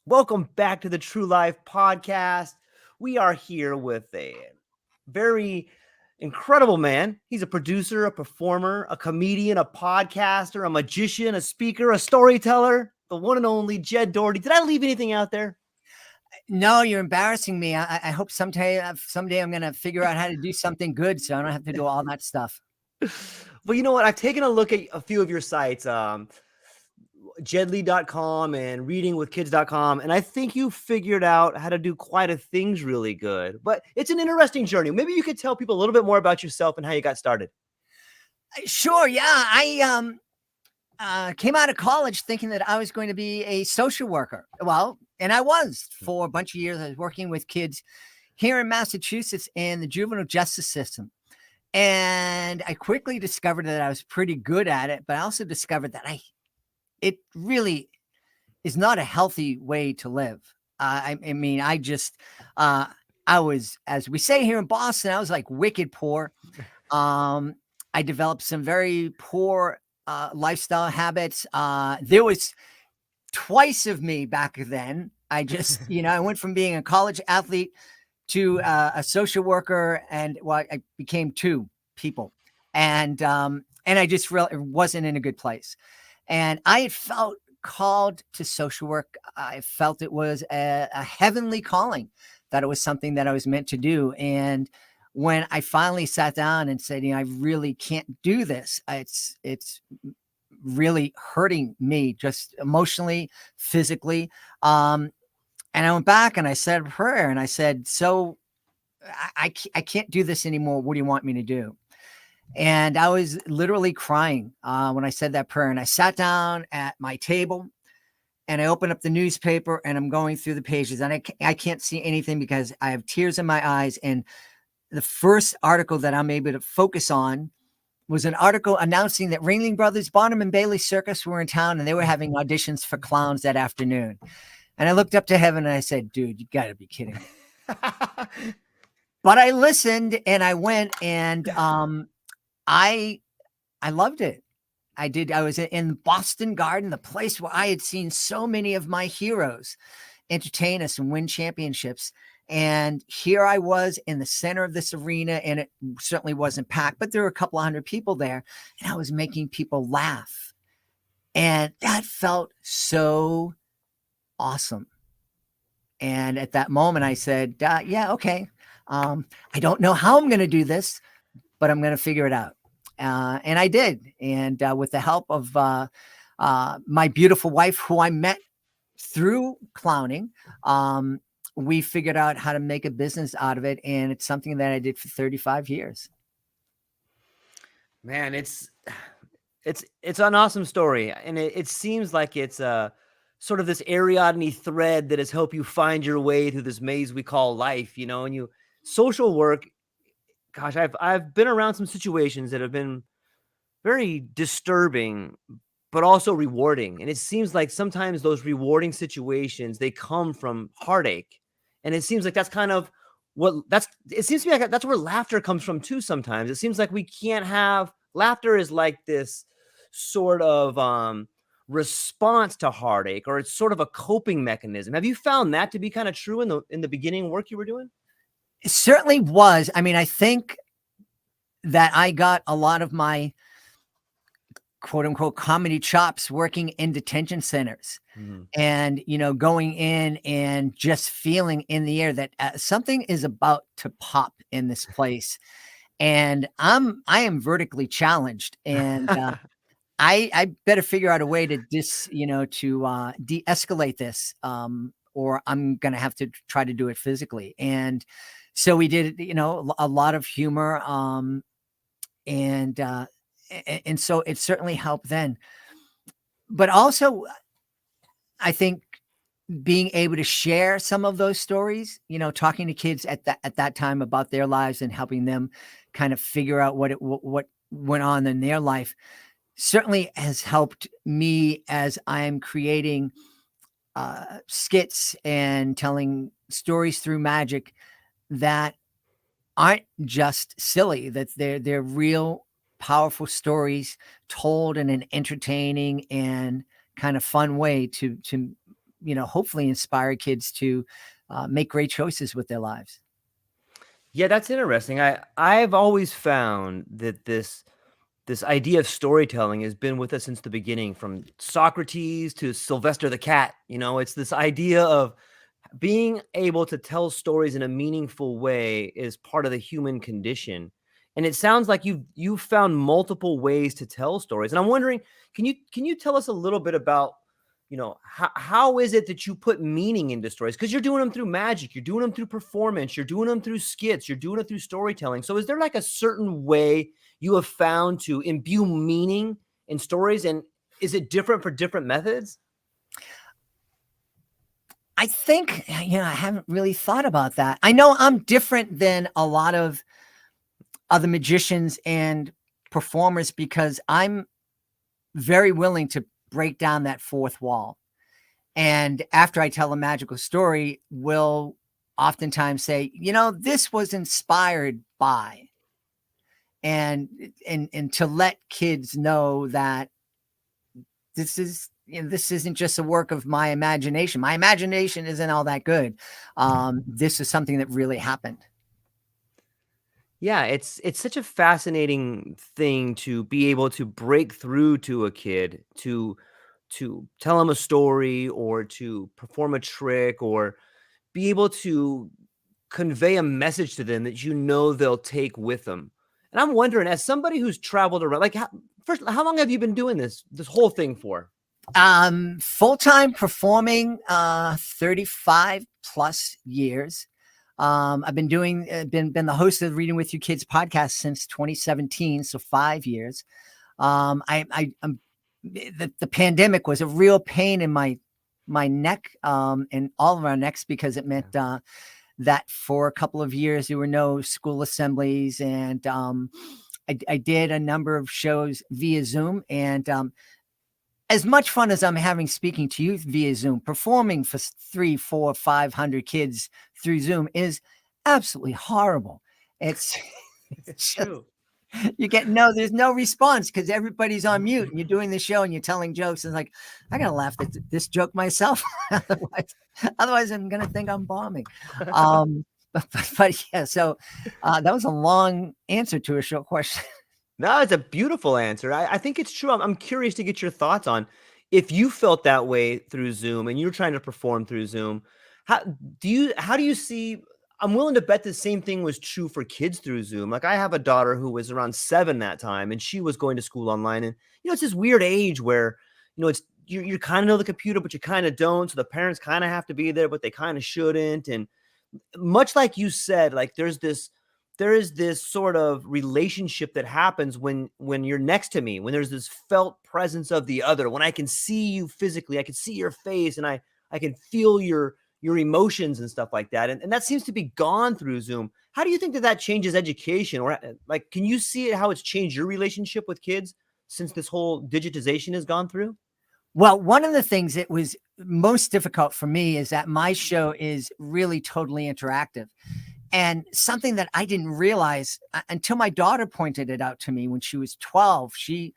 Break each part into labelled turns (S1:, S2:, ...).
S1: Welcome back to the True Life Podcast. We are here with a very incredible man. He's a producer, a performer, a comedian, a podcaster, a magician, a speaker, a storyteller, the one and only Jed Doherty. Did I leave anything out there?
S2: No, you're embarrassing me. I hope someday I'm going to figure out how to do something good so I don't have to do all that stuff.
S1: Well, you know what? I've taken a look at a few of your sites, jedley.com and readingwithkids.com, and I think you figured out how to do quite a things really good. But it's an interesting journey. Maybe you could tell people a little bit more about yourself and how you got started.
S2: Sure, yeah. I came out of college thinking that I was going to be a social worker. Well, and I was for a bunch of years. I was working with kids here in Massachusetts in the juvenile justice system. And I quickly discovered that I was pretty good at it, but I also discovered that it really is not a healthy way to live. I was, as we say here in Boston, I was like wicked poor. I developed some very poor lifestyle habits. There was twice of me back then. I just, I went from being a college athlete to a social worker, and I became two people, and I just really wasn't in a good place. And I had felt called to social work. I felt it was a heavenly calling, that it was something that I was meant to do. And when I finally sat down and said, I really can't do this, it's really hurting me, just emotionally, physically. And I went back and I said a prayer, and I said, so I can't do this anymore. What do you want me to do? And I was literally crying when I said that prayer. And I sat down at my table and I opened up the newspaper and I'm going through the pages, and I can't see anything because I have tears in my eyes. And the first article that I'm able to focus on was an article announcing that Ringling Brothers, Barnum and Bailey Circus were in town, and they were having auditions for clowns that afternoon. And I looked up to heaven and I said, dude, you got to be kidding me. But I listened and I went, and I loved it. I did. I was in Boston Garden, the place where I had seen so many of my heroes entertain us and win championships. And here I was in the center of this arena, and it certainly wasn't packed, but there were a couple of hundred people there, and I was making people laugh. And that felt so awesome. And at that moment I said, yeah, okay. I don't know how I'm going to do this, but I'm going to figure it out. And I did. And with the help of my beautiful wife, who I met through clowning, we figured out how to make a business out of it. And it's something that I did for 35 years.
S1: Man, it's an awesome story. And it seems like it's sort of this Ariadne thread that has helped you find your way through this maze we call life, and social work. Gosh, I've been around some situations that have been very disturbing, but also rewarding. And it seems like sometimes those rewarding situations, they come from heartache. And it seems like that's kind of it seems to me like that's where laughter comes from too. Sometimes it seems like we can't have laughter is like this sort of response to heartache, or it's sort of a coping mechanism. Have you found that to be kind of true in the beginning work you were doing?
S2: It certainly was. I mean, I think that I got a lot of my quote unquote comedy chops working in detention centers, and, going in and just feeling in the air that something is about to pop in this place. And I am vertically challenged, and I better figure out a way to de-escalate this, or I'm going to have to try to do it physically. And so we did, a lot of humor, and so it certainly helped then. But also, I think being able to share some of those stories, talking to kids at that time about their lives and helping them kind of figure out what went on in their life, certainly has helped me as I'm creating skits and telling stories through magic that aren't just silly, that they're real powerful stories told in an entertaining and kind of fun way to hopefully inspire kids to make great choices with their lives.
S1: Yeah, that's interesting. I've always found that this idea of storytelling has been with us since the beginning, from Socrates to Sylvester the cat. It's this idea of being able to tell stories in a meaningful way is part of the human condition. And it sounds like you've found multiple ways to tell stories. And I'm wondering, can you tell us a little bit about, how is it that you put meaning into stories? Because you're doing them through magic, you're doing them through performance, you're doing them through skits, you're doing it through storytelling. So is there like a certain way you have found to imbue meaning in stories? And is it different for different methods?
S2: I think, I haven't really thought about that. I know I'm different than a lot of other magicians and performers because I'm very willing to break down that fourth wall. And after I tell a magical story, we'll oftentimes say, this was inspired by, and to let kids know that this isn't just a work of my imagination. My imagination isn't all that good. This is something that really happened.
S1: Yeah, it's such a fascinating thing to be able to break through to a kid, to tell them a story or to perform a trick or be able to convey a message to them that they'll take with them. And I'm wondering, as somebody who's traveled around, like first, how long have you been doing this whole thing for?
S2: Full-time performing 35 plus years. I've been been the host of the Reading with You Kids podcast since 2017, so 5 years. I'm the pandemic was a real pain in my neck, and all of our necks, because it meant that for a couple of years there were no school assemblies, and I did a number of shows via Zoom, and as much fun as I'm having speaking to you via Zoom, performing for 300, 400, 500 kids through Zoom is absolutely horrible. It's
S1: True.
S2: there's no response because everybody's on mute, and you're doing the show and you're telling jokes. And it's like, I gotta laugh at this joke myself. otherwise I'm gonna think I'm bombing. But yeah, so that was a long answer to a short question.
S1: No, it's a beautiful answer. I think it's true. I'm curious to get your thoughts on if you felt that way through Zoom and you're trying to perform through Zoom. How do you see? I'm willing to bet the same thing was true for kids through Zoom. Like, I have a daughter who was around 7 that time, and she was going to school online. And it's this weird age where it's you kind of know the computer, but you kind of don't. So the parents kind of have to be there, but they kind of shouldn't. And much like you said, like there is this sort of relationship that happens when you're next to me, when there's this felt presence of the other, when I can see you physically, I can see your face, and I can feel your emotions and stuff like that. And that seems to be gone through Zoom. How do you think that changes education? Or like, can you see how it's changed your relationship with kids since this whole digitization has gone through?
S2: Well, one of the things that was most difficult for me is that my show is really totally interactive. And something that I didn't realize until my daughter pointed it out to me when she was 12. She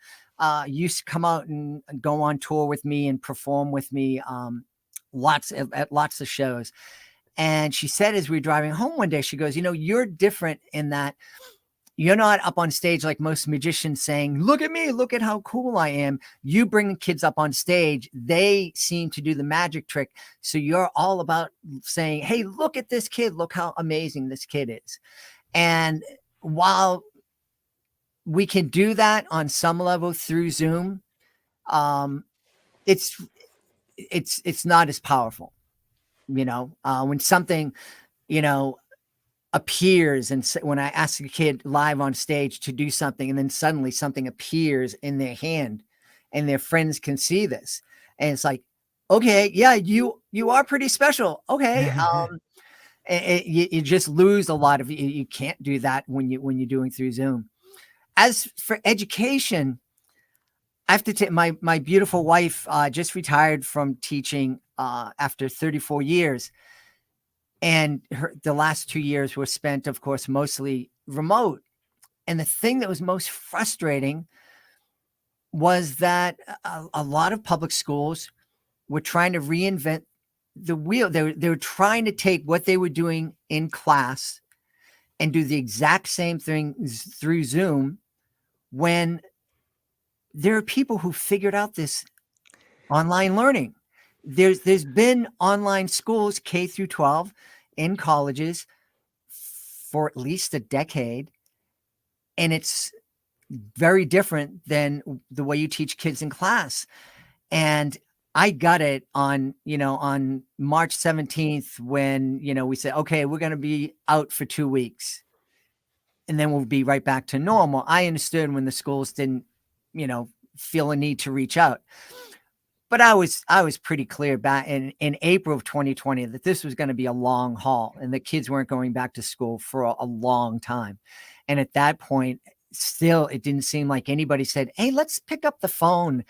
S2: used to come out and go on tour with me and perform with me at lots of shows. And she said, as we were driving home one day, she goes, you're different in that you're not up on stage like most magicians saying, look at me, look at how cool I am. You bring kids up on stage. They seem to do the magic trick. So you're all about saying, hey, look at this kid. Look how amazing this kid is. And while we can do that on some level through Zoom, it's not as powerful, when something, appears, and when I ask a kid live on stage to do something, and then suddenly something appears in their hand and their friends can see this, and it's like, okay, yeah, you are pretty special. Okay. You just lose a lot of you can't do that when you're doing through Zoom. As for education, I have to take my beautiful wife just retired from teaching after 34 years. And the last 2 years were spent, of course, mostly remote. And the thing that was most frustrating was that a lot of public schools were trying to reinvent the wheel. They were trying to take what they were doing in class and do the exact same thing through Zoom, when there are people who figured out this online learning. There's been online schools K through 12 in colleges for at least a decade, and it's very different than the way you teach kids in class. And I got it on March 17th when, we said, okay, we're going to be out for 2 weeks and then we'll be right back to normal. I understood when the schools didn't, feel a need to reach out. But I was pretty clear back in April of 2020 that this was going to be a long haul and the kids weren't going back to school for a long time. And at that point, still, it didn't seem like anybody said, hey, let's pick up the phone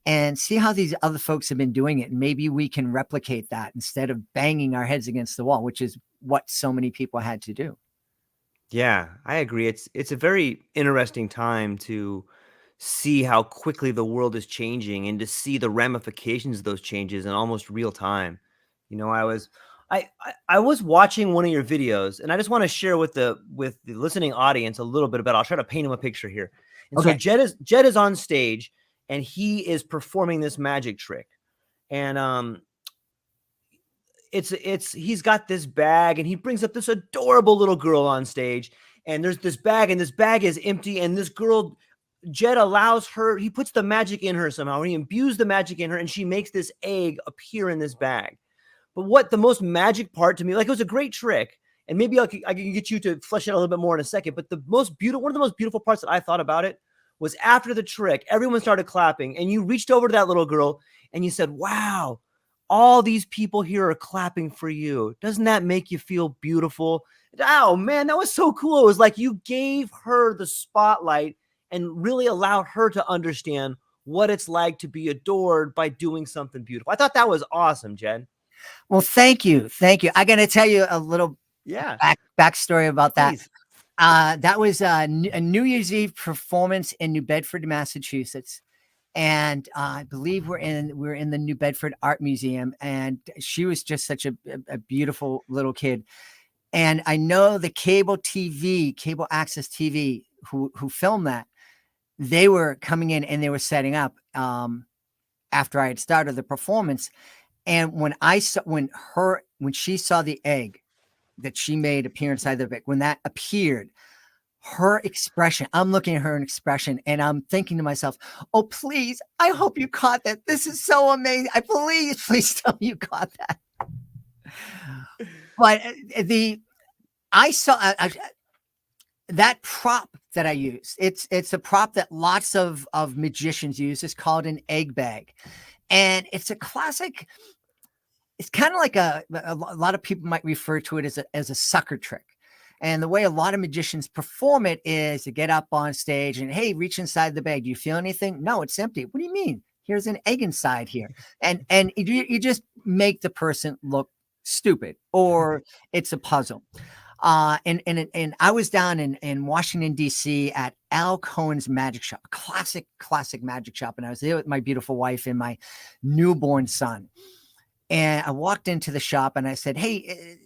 S2: and see how these other folks have been doing it. And maybe we can replicate that instead of banging our heads against the wall, which is what so many people had to do.
S1: Yeah, I agree. It's a very interesting time to see how quickly the world is changing and to see the ramifications of those changes in almost real time. I was watching one of your videos, and I just want to share with the listening audience a little bit about it. I'll try to paint him a picture here. And
S2: Okay.
S1: So Jed is on stage and he is performing this magic trick. And he's got this bag and he brings up this adorable little girl on stage, and there's this bag and this bag is empty, and this girl, Jed allows her, he puts the magic in her somehow. He imbues the magic in her and she makes this egg appear in this bag. But what the most magic part to me, like, it was a great trick, and maybe I can get you to flesh it out a little bit more in a second. But one of the most beautiful parts that I thought about it was after the trick, everyone started clapping, and you reached over to that little girl and you said, wow, all these people here are clapping for you. Doesn't that make you feel beautiful? Oh man, that was so cool. It was like you gave her the spotlight and really allowed her to understand what it's like to be adored by doing something beautiful. I thought that was awesome, Jen.
S2: Well, thank you. I'm going to tell you a little backstory about that.
S1: Please.
S2: That was a New Year's Eve performance in New Bedford, Massachusetts. And I believe we're in the New Bedford Art Museum. And she was just such a beautiful little kid. And I know the cable access TV who filmed that, they were coming in and they were setting up after I had started the performance. And when she saw the egg that she made appear inside the bag, when that appeared, her expression, I'm looking at her expression and I'm thinking to myself, oh, please, I hope you caught that. This is so amazing. Please tell me you caught that. But I saw that prop that I used. It's a prop that lots of magicians use. It's called an egg bag. And it's a classic. It's kind of like a lot of people might refer to it as a sucker trick. And the way a lot of magicians perform it is to get up on stage and, hey, reach inside the bag. Do you feel anything? No, it's empty. What do you mean? Here's an egg inside here. And you just make the person look stupid, or it's a puzzle. And I was down in Washington, D.C. at Al Cohen's magic shop, classic magic shop. And I was there with my beautiful wife and my newborn son. And I walked into the shop and I said, hey,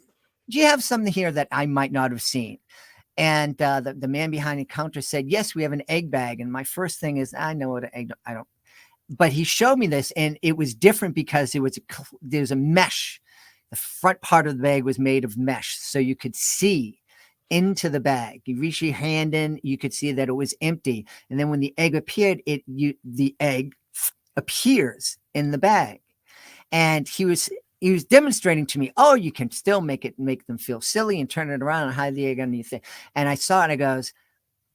S2: do you have something here that I might not have seen? And the man behind the counter said, yes, we have an egg bag. And my first thing is, I know what an egg, I don't. But he showed me this, and it was different because there's a mesh. The front part of the bag was made of mesh, so you could see into the bag. You reach your hand in, you could see that it was empty. And then when the egg appeared, the egg appears in the bag. And he was demonstrating to me, oh, you can still make them feel silly and turn it around and hide the egg underneath it. And I saw it, and I goes,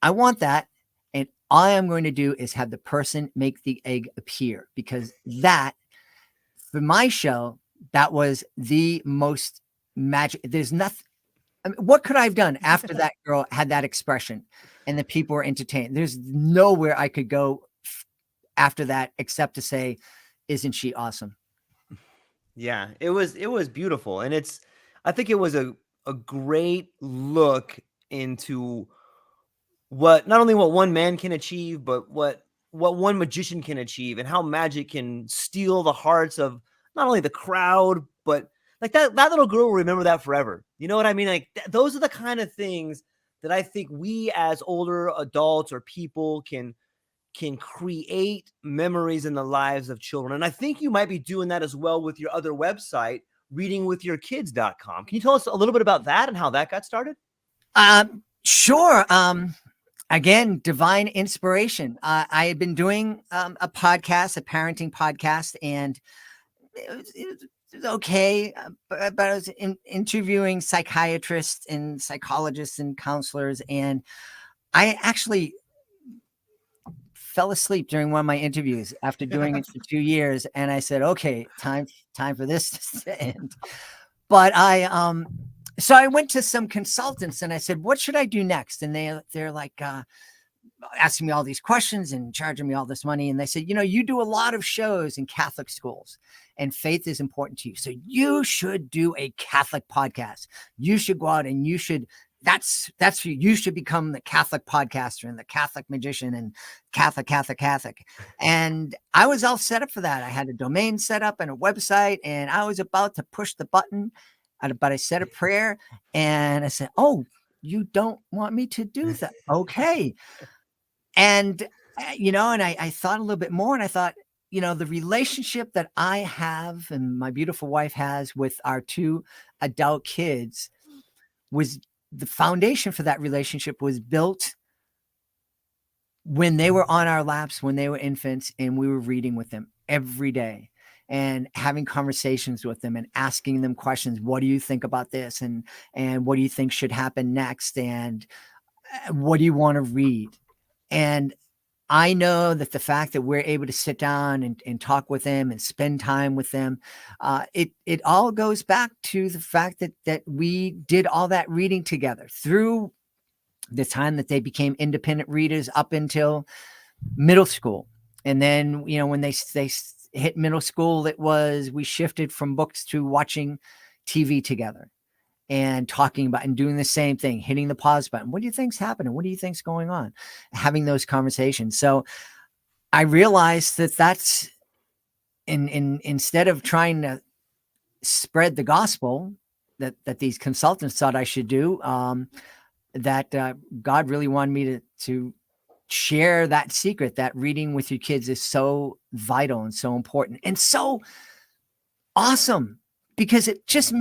S2: I want that. And all I'm going to do is have the person make the egg appear, because that, for my show, that was the most magic. There's nothing. I mean, what could I have done after that girl had that expression and the people were entertained? There's nowhere I could go after that except to say, isn't she awesome?
S1: Yeah, it was beautiful. And I think it was a great look into not only what one man can achieve, but what one magician can achieve, and how magic can steal the hearts of not only the crowd, but like that little girl will remember that forever. You know what I mean? Like those are the kind of things that I think we as older adults or people can create memories in the lives of children. And I think you might be doing that as well with your other website, readingwithyourkids.com. Can you tell us a little bit about that and how that got started?
S2: Sure. Again, divine inspiration. I had been doing a podcast, a parenting podcast, and it was okay. But I was interviewing psychiatrists and psychologists and counselors, and I actually fell asleep during one of my interviews after doing it for 2 years. And I said, okay, time for this to end. But so I went to some consultants and I said, what should I do next? And they're like, asking me all these questions and charging me all this money. And they said, you do a lot of shows in Catholic schools and faith is important to you. So you should do a Catholic podcast. You should go out and that's for you. You should become the Catholic podcaster and the Catholic magician and Catholic. And I was all set up for that. I had a domain set up and a website, and I was about to push the button, but I said a prayer and I said, oh, you don't want me to do that? Okay. And, and I thought a little bit more, and I thought, the relationship that I have and my beautiful wife has with our 2 adult kids was the foundation for that relationship was built when they were on our laps, when they were infants, and we were reading with them every day and having conversations with them and asking them questions. What do you think about this? And what do you think should happen next? And what do you want to read? And I know that the fact that we're able to sit down and talk with them and spend time with them, it all goes back to the fact that we did all that reading together through the time that they became independent readers up until middle school. And then, when they hit middle school, we shifted from books to watching TV together and talking about and doing the same thing, hitting the pause button. What do you think's happening? What do you think's going on? Having those conversations. So I realized that's instead of trying to spread the gospel that these consultants thought I should do, that God really wanted me to share that secret, that reading with your kids is so vital and so important and so awesome, because it just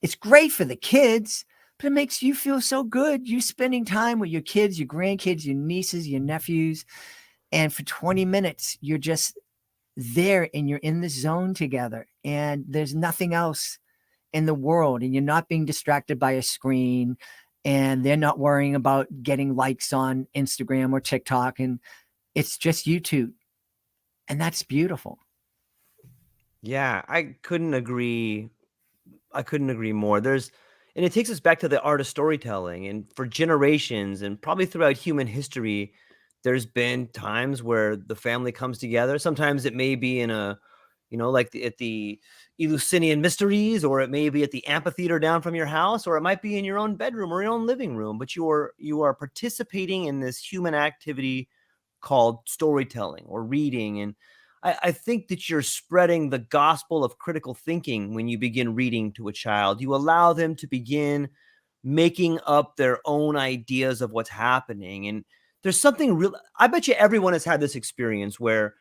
S2: it's great for the kids, but it makes you feel so good. You spending time with your kids, your grandkids, your nieces, your nephews. And for 20 minutes, you're just there and you're in the zone together. And there's nothing else in the world. And you're not being distracted by a screen. And they're not worrying about getting likes on Instagram or TikTok. And it's just you two. And that's beautiful.
S1: Yeah, I couldn't agree more. And it takes us back to the art of storytelling. And for generations and probably throughout human history, there's been times where the family comes together. Sometimes it may be in a, like at the Eleusinian Mysteries, or it may be at the amphitheater down from your house, or it might be in your own bedroom or your own living room. But you are participating in this human activity called storytelling or reading. And I think that you're spreading the gospel of critical thinking when you begin reading to a child. You allow them to begin making up their own ideas of what's happening. And there's something real. I bet you everyone has had this experience where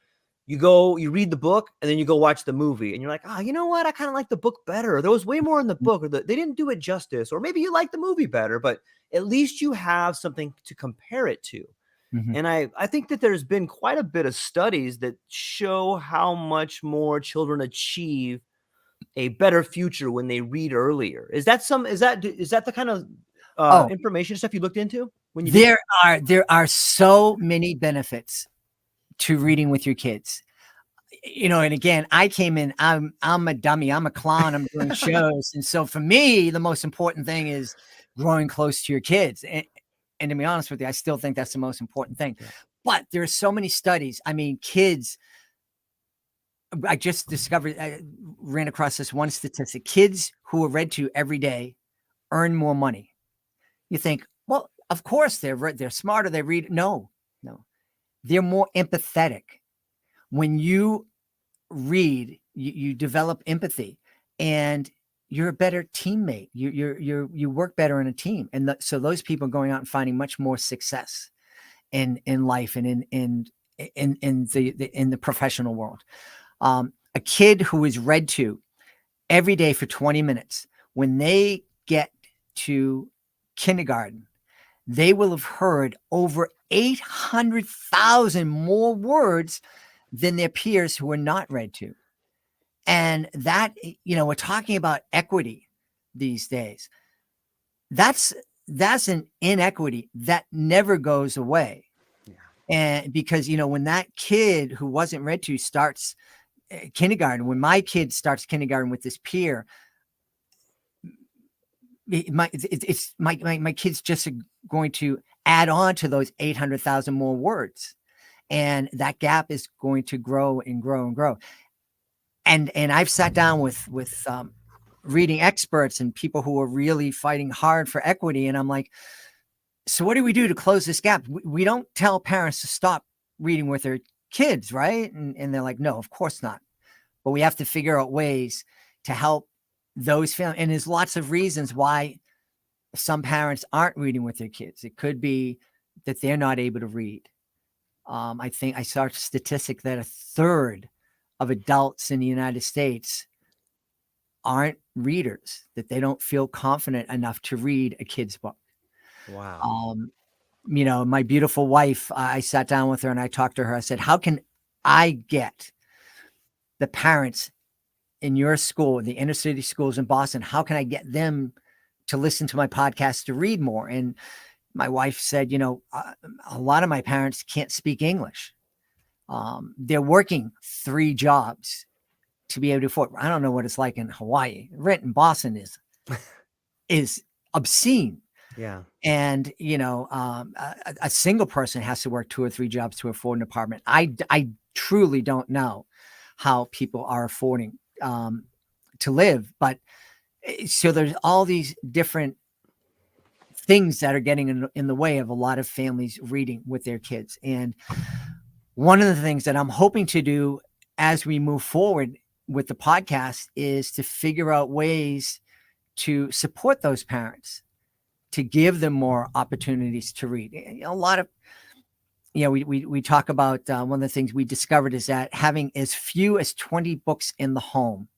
S1: you read the book and then you go watch the movie and you're like, you know what? I kind of like the book better. There was way more in the book, or they didn't do it justice, or maybe you like the movie better, but at least you have something to compare it to. Mm-hmm. And I think that there's been quite a bit of studies that show how much more children achieve a better future when they read earlier. Is that the kind of information stuff you looked into when you
S2: there are so many benefits to reading with your kids. And again, I came in, I'm a dummy, I'm a clown, I'm doing shows. And so for me, the most important thing is growing close to your kids. And to be honest with you, I still think that's the most important thing. Yeah. But there are so many studies. I mean, kids, I just I ran across this one statistic. Kids who are read to every day earn more money. You think, well, of course they're smarter, they read. No. They're more empathetic. When you read, you develop empathy. and you're a better teammate. You work better in a team. And so those people are going out and finding much more success in life and in the professional world. A kid who is read to every day for 20 minutes, when they get to kindergarten, they will have heard over 800,000 more words than their peers who are not read to. And that, we're talking about equity these days. That's an inequity that never goes away. Yeah. And because, when that kid who wasn't read to starts kindergarten, when my kid starts kindergarten with this peer, my kid's just going to add on to those 800,000 more words. And that gap is going to grow and grow and grow. And I've sat down with reading experts and people who are really fighting hard for equity. And I'm like, so what do we do to close this gap? We don't tell parents to stop reading with their kids, right? And they're like, no, of course not. But we have to figure out ways to help those families. And there's lots of reasons why some parents aren't reading with their kids. It could be that they're not able to read. I think I saw a statistic that 1/3 of adults in the United States aren't readers, that they don't feel confident enough to read a kid's book.
S1: Wow.
S2: My beautiful wife, I sat down with her and I talked to her. I said, how can I get the parents in your school, the inner city schools in Boston, how can I get them to listen to my podcast, to read more? And my wife said, a lot of my parents can't speak English. They're working 3 jobs to be able to afford. I don't know what it's like in Hawaii. Rent in Boston is obscene.
S1: Yeah.
S2: And, a single person has to work 2 or 3 jobs to afford an apartment. I truly don't know how people are affording to live. But so there's all these different things that are getting in the way of a lot of families reading with their kids. And one of the things that I'm hoping to do as we move forward with the podcast is to figure out ways to support those parents, to give them more opportunities to read. A lot of, we talk about one of the things we discovered is that having as few as 20 books in the home,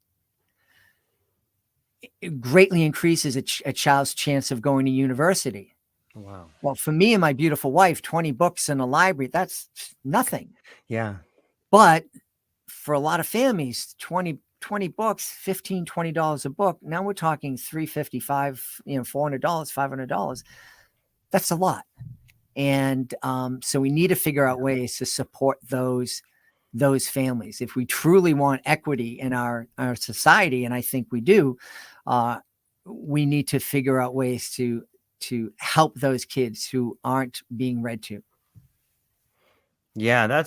S2: it greatly increases a child's chance of going to university.
S1: Wow.
S2: Well, for me and my beautiful wife, 20 books in a library, that's nothing.
S1: Yeah.
S2: But for a lot of families, 20 books, $15, $20 a book. Now we're talking $355, $400, $500. That's a lot. And so we need to figure out ways to support those families. If we truly want equity in our society, and I think we do, we need to figure out ways to help those kids who aren't being read to.
S1: Yeah,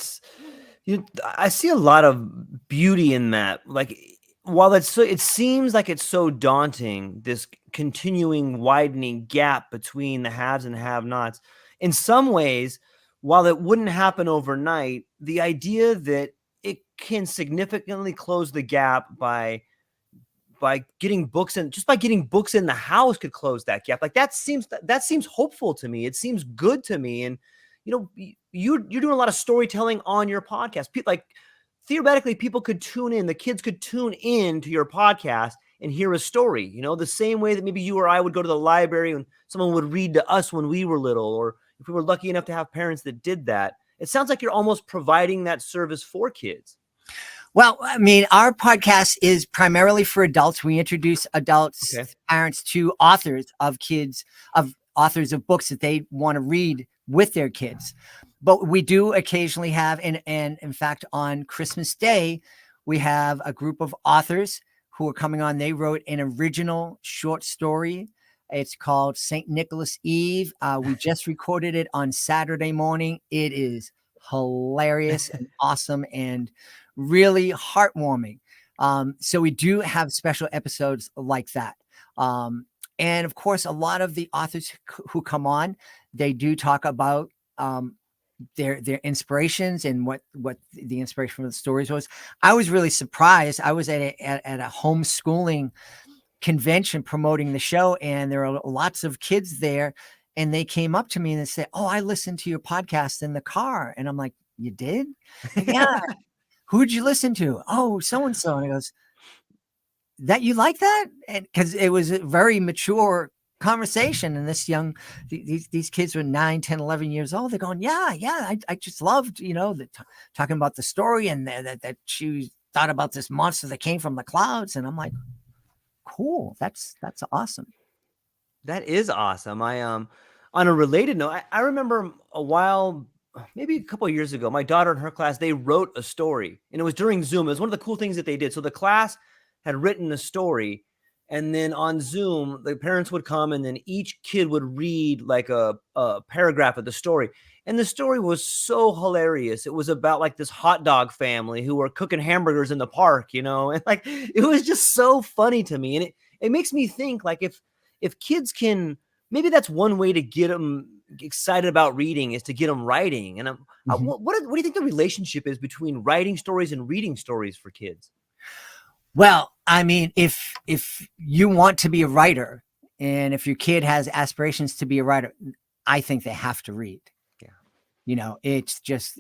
S1: I see a lot of beauty in that. Like, while it seems like it's so daunting, this continuing widening gap between the haves and have-nots, in some ways, while it wouldn't happen overnight, the idea that it can significantly close the gap by getting books in, just by getting books in the house could close that gap. Like, that seems hopeful to me. It seems good to me. And you're doing a lot of storytelling on your podcast. Like, theoretically, people could tune in. The kids could tune in to your podcast and hear a story. The same way that maybe you or I would go to the library and someone would read to us when we were little, or if we were lucky enough to have parents that did that. It sounds like you're almost providing that service for kids.
S2: Well, I mean, our podcast is primarily for adults. We introduce adults, parents to authors of books that they want to read with their kids. But we do occasionally have, and in fact, on Christmas Day, we have a group of authors who are coming on. They wrote an original short story. It's called St. Nicholas Eve. We just recorded it on Saturday morning. It is hilarious and awesome and really heartwarming. So we do have special episodes like that. And of course, a lot of the authors who come on, they do talk about their inspirations and what the inspiration from the stories was. I was really surprised. I was at a homeschooling convention promoting the show, and there are lots of kids there, and they came up to me and they said, "Oh, I listened to your podcast in the car." And I'm like, "You did?" Like, yeah. Who'd you listen to? Oh, so and so. And he goes, "That you like that?" And because it was a very mature conversation, and these kids were 9, 10, 11 years old. They're going, yeah, I just loved, talking about the story, and that she thought about this monster that came from the clouds. And I'm like, cool, that's awesome.
S1: That is awesome. On a related note, I remember a while, maybe a couple of years ago, my daughter in her class, they wrote a story, and it was during Zoom. It was one of the cool things that they did. So the class had written a story, and then on Zoom, the parents would come, and then each kid would read like a paragraph of the story. And the story was so hilarious. It was about like this hot dog family who were cooking hamburgers in the park, and like it was just so funny to me. And it makes me think, like, if kids can, maybe that's one way to get them excited about reading, is to get them writing. And what do you think the relationship is between writing stories and reading stories for kids?
S2: Well, I mean, if you want to be a writer, and if your kid has aspirations to be a writer, I think they have to read. Yeah. It's just,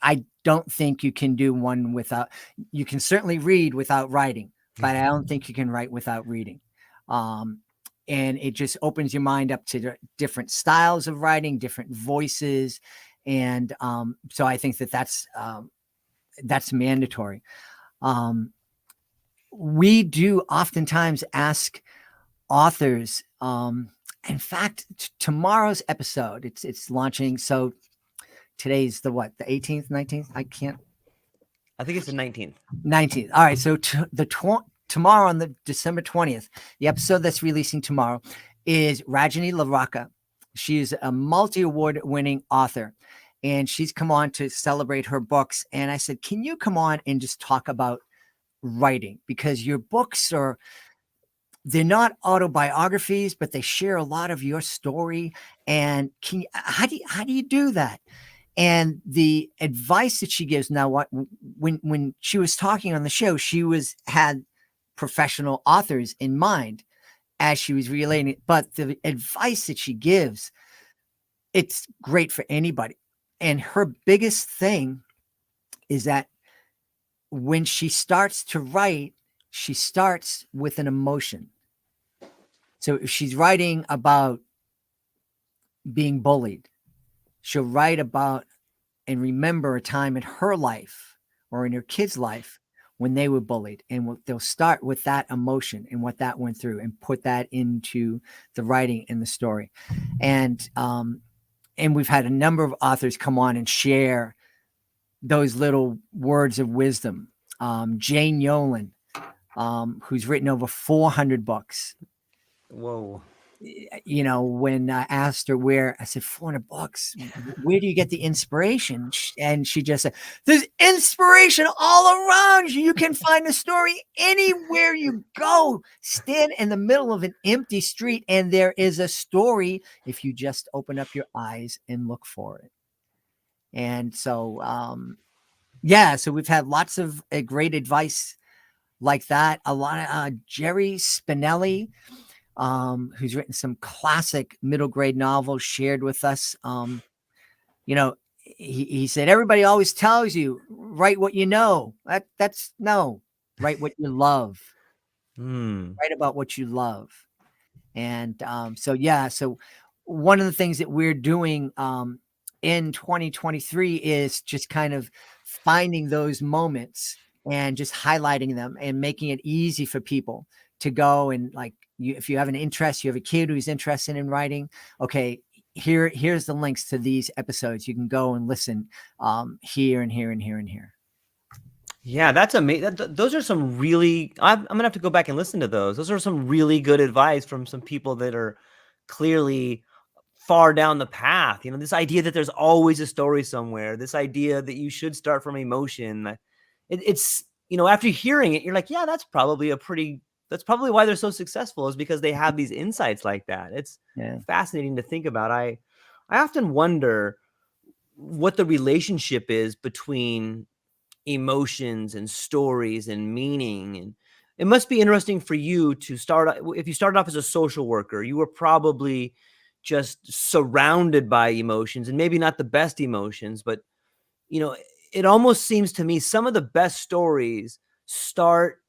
S2: I don't think you can do one without, you can certainly read without writing, but I don't think you can write without reading. And it just opens your mind up to different styles of writing, different voices. And so I think that's mandatory. We do oftentimes ask authors, in fact, tomorrow's episode, it's launching. So today's the 18th, 19th? I
S1: think it's the 19th.
S2: 19th. All right. So tomorrow, on the December 20th, the episode that's releasing tomorrow is Rajani Laraka. She's a multi-award winning author, and she's come on to celebrate her books. And I said, can you come on and just talk about writing? Because your books they're not autobiographies, but they share a lot of your story. And how do you do that? And the advice that she gives now, when she was talking on the show, she had professional authors in mind as she was relating it. But the advice that she gives, it's great for anybody. And her biggest thing is that when she starts to write, she starts with an emotion. So if she's writing about being bullied, she'll write about and remember a time in her life or in her kid's life when they were bullied. And they'll start with that emotion and what that went through and put that into the writing and the story. And we've had a number of authors come on and share those little words of wisdom. Jane Yolen, who's written over 400 books.
S1: Whoa.
S2: When I asked her I said, 400 books, where do you get the inspiration? And she just said, there's inspiration all around you. You can find a story anywhere you go. Stand in the middle of an empty street, and there is a story if you just open up your eyes and look for it. And so, so we've had lots of great advice like that. A lot of Jerry Spinelli, who's written some classic middle grade novels, shared with us. He said, everybody always tells you, write what you know. That's no, write what you love. Write about what you love. And so one of the things that we're doing in 2023 is just kind of finding those moments and just highlighting them and making it easy for people to go and, like, if you have an interest, you have a kid who's interested in writing, okay, here's the links to these episodes. You can go and listen here and here and here and here.
S1: Yeah, that's amazing. Those are some really, I'm going to have to go back and listen to those. Those are some really good advice from some people that are clearly far down the path. This idea that there's always a story somewhere, this idea that you should start from emotion. It's, after hearing it, you're like, yeah, that's probably why they're so successful, is because they have these insights like that. It's fascinating to think about. I often wonder, what the relationship is between emotions and stories and meaning. And it must be interesting for you to if you started off as a social worker, you were probably just surrounded by emotions, and maybe not the best emotions, but it almost seems to me some of the best stories start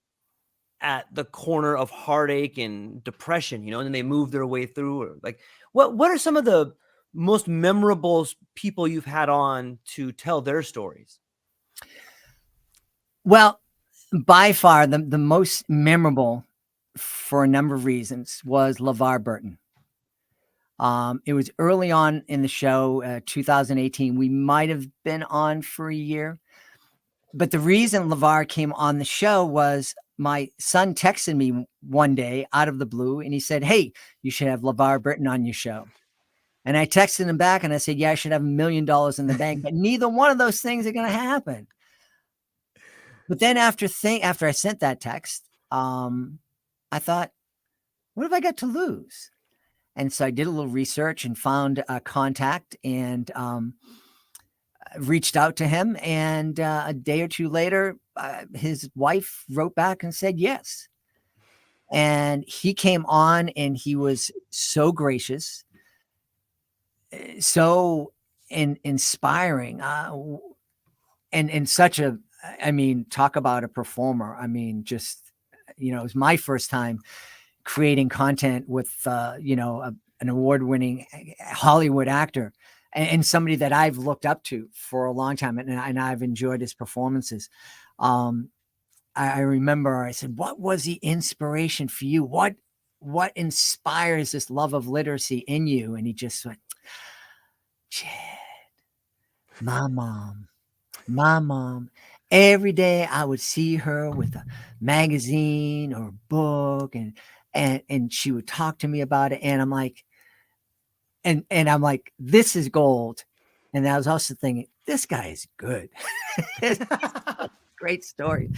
S1: at the corner of heartache and depression, and then they move their way through. Or like, what are some of the most memorable people you've had on to tell their stories?
S2: Well, by far the most memorable, for a number of reasons, was LeVar Burton. It was early on in the show, 2018. We might have been on for a year. But the reason LeVar came on the show was my son texted me one day out of the blue, and he said, "Hey, you should have LeVar Burton on your show." And I texted him back and I said, "Yeah, I should have $1 million in the bank, but neither one of those things are going to happen." But then after I sent that text, I thought, what have I got to lose? And so I did a little research and found a contact and reached out to him. And a day or two later, his wife wrote back and said yes. And he came on and he was so gracious, so inspiring, and such a, I mean, talk about a performer. I mean, just, it was my first time creating content with, an award-winning Hollywood actor and somebody that I've looked up to for a long time. And I've enjoyed his performances. I remember I said, "What was the inspiration for you? What inspires this love of literacy in you?" And he just went, "Chad, my mom, every day I would see her with a magazine or a book and she would talk to me about it." And I'm like, and I'm like, this is gold. And I was also thinking, this guy is good. Great story.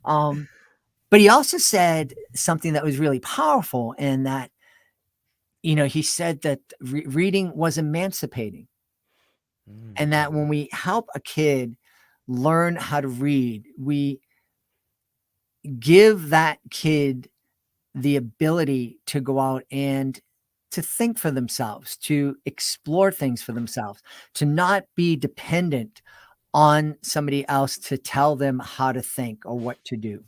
S2: But he also said something that was really powerful, and that, he said that reading was emancipating. And that when we help a kid learn how to read, we give that kid the ability to go out and to think for themselves, to explore things for themselves, to not be dependent on somebody else to tell them how to think or what to do.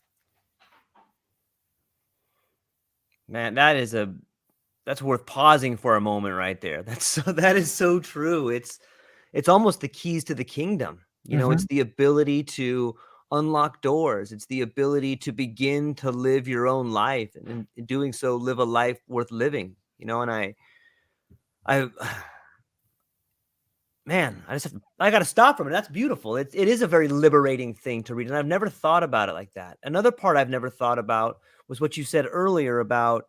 S1: Man, that's worth pausing for a moment right there. That is so true. It's almost the keys to the kingdom. It's the ability to unlock doors. It's the ability to begin to live your own life, and in doing so, live a life worth living. And I man, I got to stop from it. That's beautiful. It is a very liberating thing to read. And I've never thought about it like that. Another part I've never thought about was what you said earlier about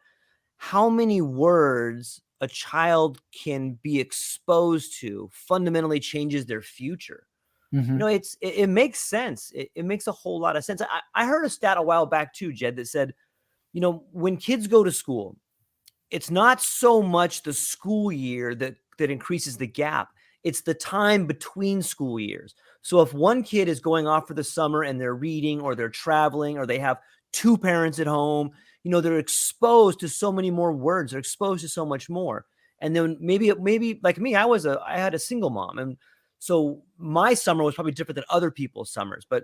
S1: how many words a child can be exposed to fundamentally changes their future. It makes sense. It makes a whole lot of sense. I heard a stat a while back too, Jed, that said, when kids go to school, it's not so much the school year that increases the gap. It's the time between school years. So if one kid is going off for the summer and they're reading or they're traveling or they have two parents at home, they're exposed to so many more words. They're exposed to so much more. And then maybe like me, I had a single mom. And so my summer was probably different than other people's summers, but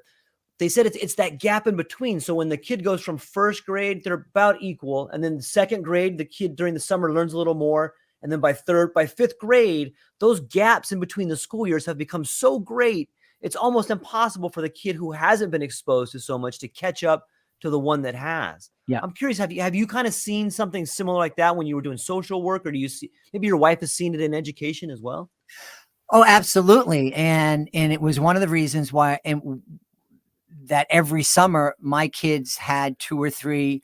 S1: they said it's that gap in between. So when the kid goes from first grade, they're about equal. And then second grade, the kid during the summer learns a little more. And then by fifth grade, those gaps in between the school years have become so great, it's almost impossible for the kid who hasn't been exposed to so much to catch up to the one that has.
S2: Yeah.
S1: I'm curious, have you kind of seen something similar like that when you were doing social work, or do you see, maybe your wife has seen it in education as well?
S2: Oh, absolutely. And it was one of the reasons why, that every summer my kids had 2 or 3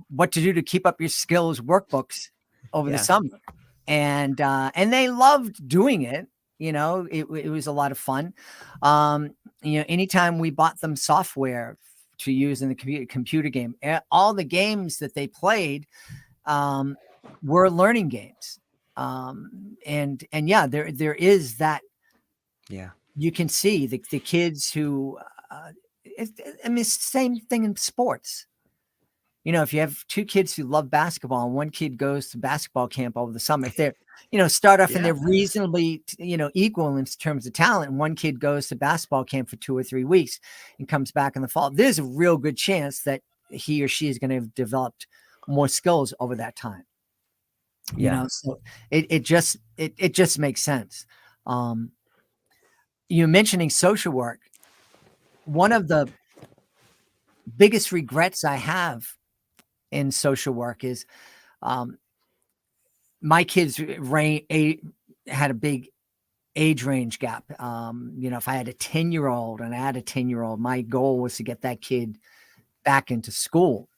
S2: what to do to keep up your skills workbooks over the summer. And they loved doing it. It was a lot of fun. Anytime we bought them software to use in the computer game, all the games that they played were learning games. And yeah, there is that.
S1: Yeah.
S2: You can see the kids who, I mean, it's the same thing in sports. If you have two kids who love basketball and one kid goes to basketball camp over the summer, if they're, start off and they're reasonably, equal in terms of talent, and one kid goes to basketball camp for 2 or 3 weeks and comes back in the fall, there's a real good chance that he or she is going to have developed more skills over that time. So it just makes sense. You're mentioning social work. One of the biggest regrets I have in social work is my kids had a big age range gap. If I had a 10-year-old and I had a 10-year-old, my goal was to get that kid back into school.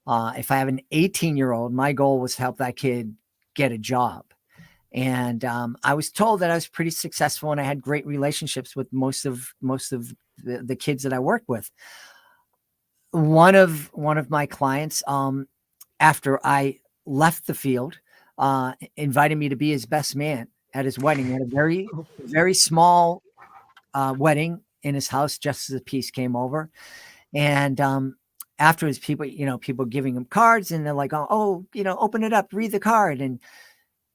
S2: If I have an 18-year-old, my goal was to help that kid get a job. And I was told that I was pretty successful and I had great relationships with most of the kids that I worked with. One of my clients, after I left the field, invited me to be his best man at his wedding. He had a very, very small wedding in his house just as the piece came over. And afterwards, people giving him cards, and they're like, oh, open it up, read the card.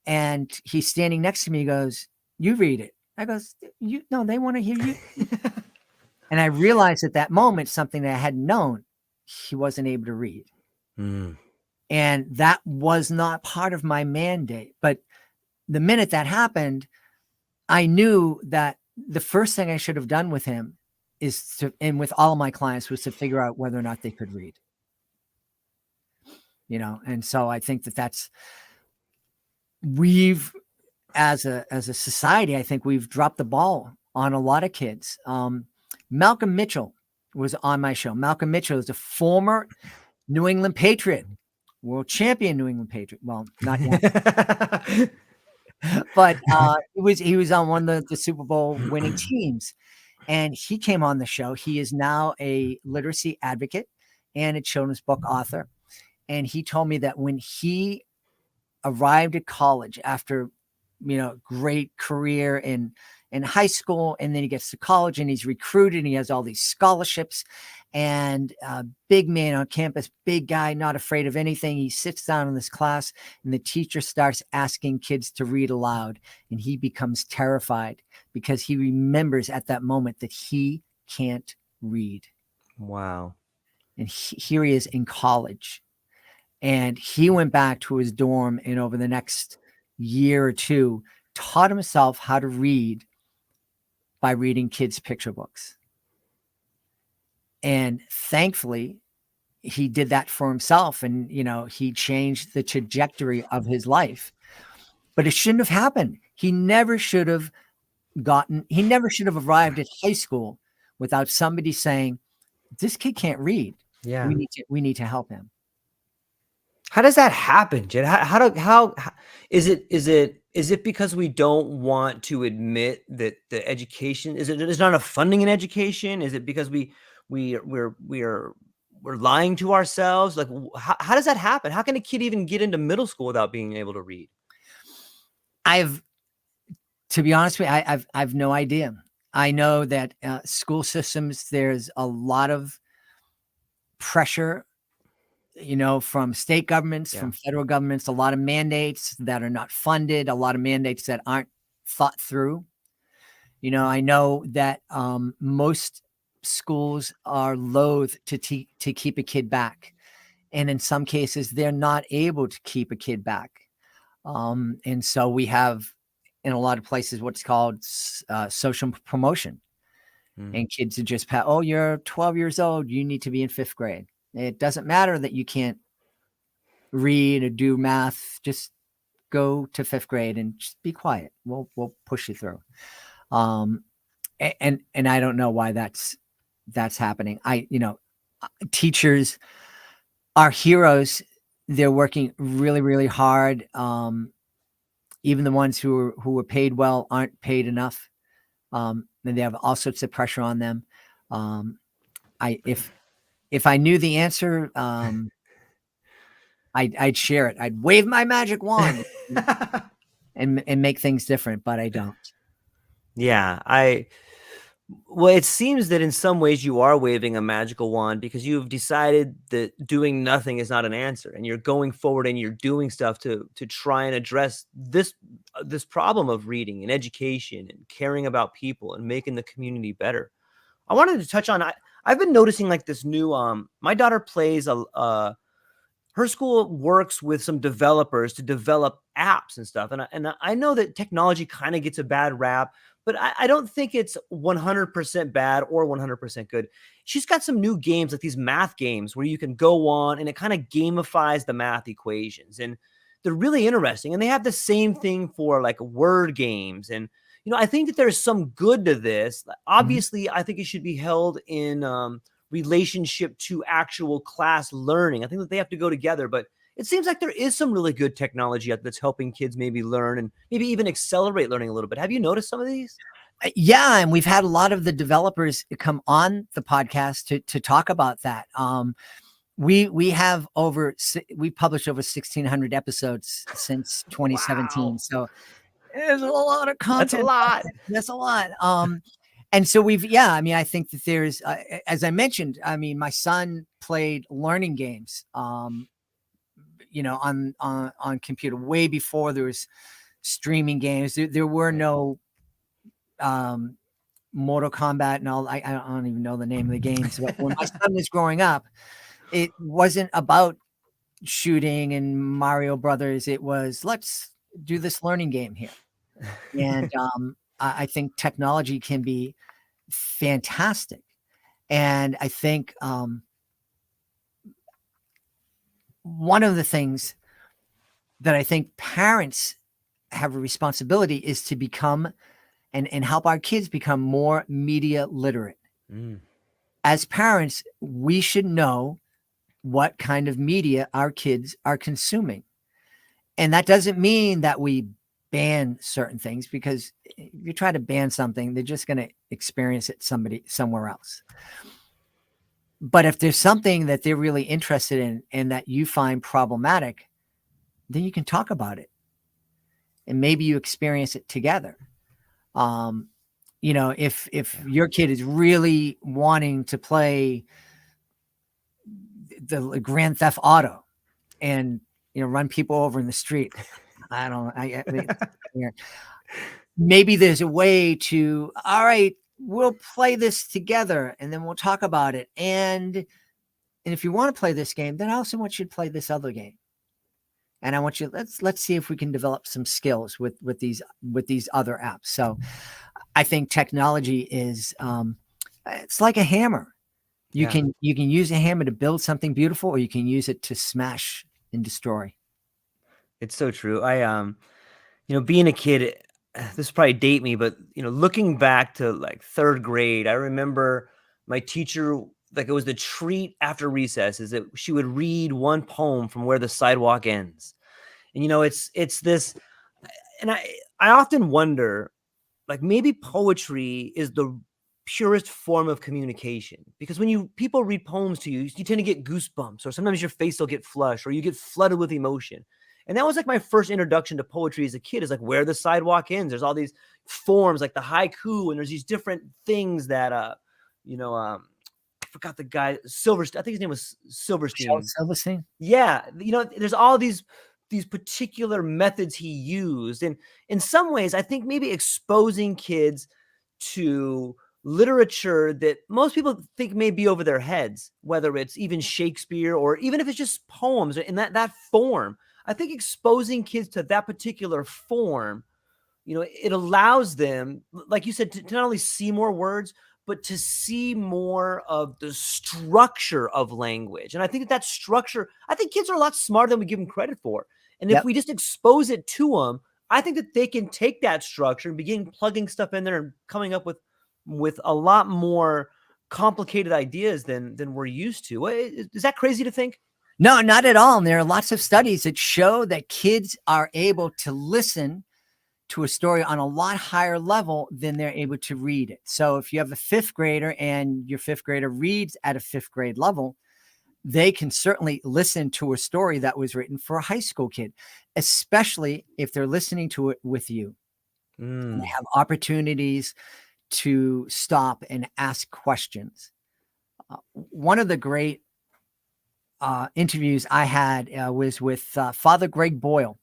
S2: And he's standing next to me. He goes, "You read it." I goes, "No, they want to hear you." And I realized at that moment something that I hadn't known. He wasn't able to read. And that was not part of my mandate. But the minute that happened, I knew that the first thing I should have done with him and with all of my clients, was to figure out whether or not they could read. And so I think as a society, I think we've dropped the ball on a lot of kids. Malcolm Mitchell was on my show. Malcolm Mitchell is a former New England Patriot, world champion New England Patriot. Well, not yet. But he was on one of the Super Bowl winning teams, and he came on the show. He is now a literacy advocate and a children's book author. And he told me that when he arrived at college after, great career in high school, and then he gets to college and he's recruited and he has all these scholarships, and big man on campus, big guy, not afraid of anything. He sits down in this class and the teacher starts asking kids to read aloud, and he becomes terrified because he remembers at that moment that he can't read.
S1: Wow.
S2: And here he is in college. And he went back to his dorm, and over the next year or two, taught himself how to read by reading kids' picture books. And thankfully, he did that for himself, and he changed the trajectory of his life. But it shouldn't have happened. He never should have arrived at high school without somebody saying, "This kid can't read.
S1: Yeah,
S2: we need to help him."
S1: How does that happen, Jed? How is it because we don't want to admit that the education there's not enough funding in education? Is it because we're lying to ourselves? Like, how does that happen? How can a kid even get into middle school without being able to read?
S2: To be honest with you, I've no idea. I know that school systems, there's a lot of pressure, from state governments, from federal governments, a lot of mandates that are not funded, a lot of mandates that aren't thought through. I know that most schools are loath to keep a kid back. And in some cases, they're not able to keep a kid back. And so we have, in a lot of places, what's called social promotion. And kids are just, you're 12 years old, you need to be in 5th grade. It doesn't matter that you can't read or do math. Just go to 5th grade and just be quiet. We'll push you through. And I don't know why that's happening. Teachers are heroes. They're working really, really hard. Even the ones who are paid well aren't paid enough. And they have all sorts of pressure on them. If I knew the answer, I'd share it. I'd wave my magic wand. and make things different, but I don't.
S1: Yeah, well, it seems that in some ways you are waving a magical wand because you've decided that doing nothing is not an answer, and you're going forward and you're doing stuff to try and address this problem of reading and education and caring about people and making the community better. I wanted to touch on I've been noticing like this new my daughter plays her school works with some developers to develop apps and stuff. And I know that technology kind of gets a bad rap, but I don't think it's 100% bad or 100% good. She's got some new games like these math games where you can go on and it kind of gamifies the math equations. And they're really interesting. And they have the same thing for like word games. And, I think that there's some good to this. Obviously, I think it should be held in relationship to actual class learning. I think that they have to go together, but it seems like there is some really good technology that's helping kids maybe learn and maybe even accelerate learning a little bit. Have you noticed some of these?
S2: Yeah, and we've had a lot of the developers come on the podcast to talk about that. We have we published over 1,600 episodes since 2017.
S1: Wow.
S2: So there's a lot of content.
S1: That's a lot.
S2: That's a lot. And so I think that there's, as I mentioned, my son played learning games, on computer way before there was streaming games. There were no Mortal Kombat and all. I don't even know the name of the games. But when my son was growing up, it wasn't about shooting and Mario Brothers. It was, let's do this learning game here. And I think technology can be fantastic. And I think one of the things that I think parents have a responsibility is to become and help our kids become more media literate. As parents, we should know what kind of media our kids are consuming. And that doesn't mean that we ban certain things, because if you try to ban something, they're just going to experience it somewhere else. But if there's something that they're really interested in and that you find problematic, then you can talk about it. And maybe you experience it together. If your kid is really wanting to play the Grand Theft Auto and, run people over in the street, maybe there's a way to, all right, we'll play this together and then we'll talk about it. And if you want to play this game, then I also want you to play this other game. And I want you, let's see if we can develop some skills with these other apps. So I think technology is, it's like a hammer. You can use a hammer to build something beautiful, or you can use it to smash and destroy.
S1: It's so true. I, being a kid, this probably date me, but looking back to like third grade, I remember my teacher, like it was the treat after recess, is that she would read one poem from Where the Sidewalk Ends. And it's this, and I often wonder, like maybe poetry is the purest form of communication, because when people read poems to you, you tend to get goosebumps, or sometimes your face will get flushed, or you get flooded with emotion. And that was like my first introduction to poetry as a kid, is like Where the Sidewalk Ends. There's all these forms like the haiku, and there's these different things that, I forgot the guy, Silverstein. I think his name was Silverstein.
S2: Silverstein?
S1: Yeah. There's all these particular methods he used. And in some ways, I think maybe exposing kids to literature that most people think may be over their heads, whether it's even Shakespeare or even if it's just poems in that form. I think exposing kids to that particular form, it allows them, like you said, to not only see more words, but to see more of the structure of language. And I think that structure, I think kids are a lot smarter than we give them credit for. And if we just expose it to them, I think that they can take that structure and begin plugging stuff in there and coming up with a lot more complicated ideas than we're used to. Is that crazy to think?
S2: No, not at all. And there are lots of studies that show that kids are able to listen to a story on a lot higher level than they're able to read it. So if you have a fifth grader and your fifth grader reads at a fifth grade level, they can certainly listen to a story that was written for a high school kid, especially if they're listening to it with you. And they have opportunities to stop and ask questions. One of the great interviews I had was with Father Greg Boyle,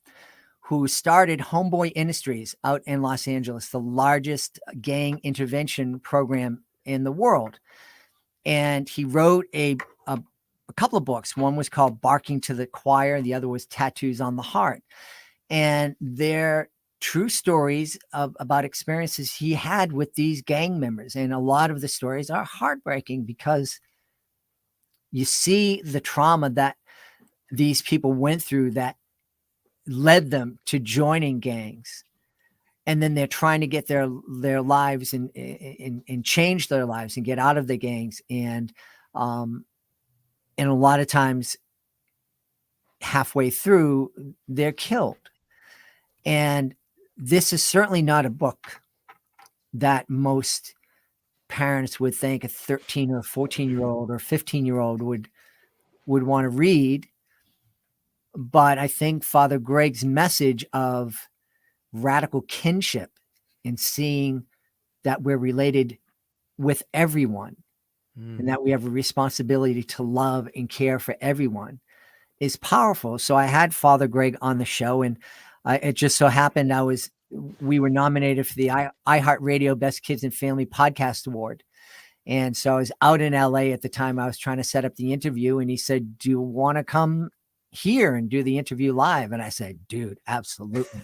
S2: who started Homeboy Industries out in Los Angeles, the largest gang intervention program in the world. And he wrote a couple of books. One was called Barking to the Choir. The other was Tattoos on the Heart. And they're true stories about experiences he had with these gang members. And a lot of the stories are heartbreaking because you see the trauma that these people went through that led them to joining gangs. And then they're trying to get their lives and change their lives and get out of the gangs. And a lot of times halfway through, they're killed. And this is certainly not a book that most parents would think a 13 or 14-year-old or 15-year-old would want to read. But I think Father Greg's message of radical kinship and seeing that we're related with everyone and that we have a responsibility to love and care for everyone is powerful. So I had Father Greg on the show, and it just so happened we were nominated for the iHeartRadio Best Kids and Family Podcast Award. And so I was out in LA at the time. I was trying to set up the interview, and he said, "Do you want to come here and do the interview live?" And I said, "Dude, absolutely."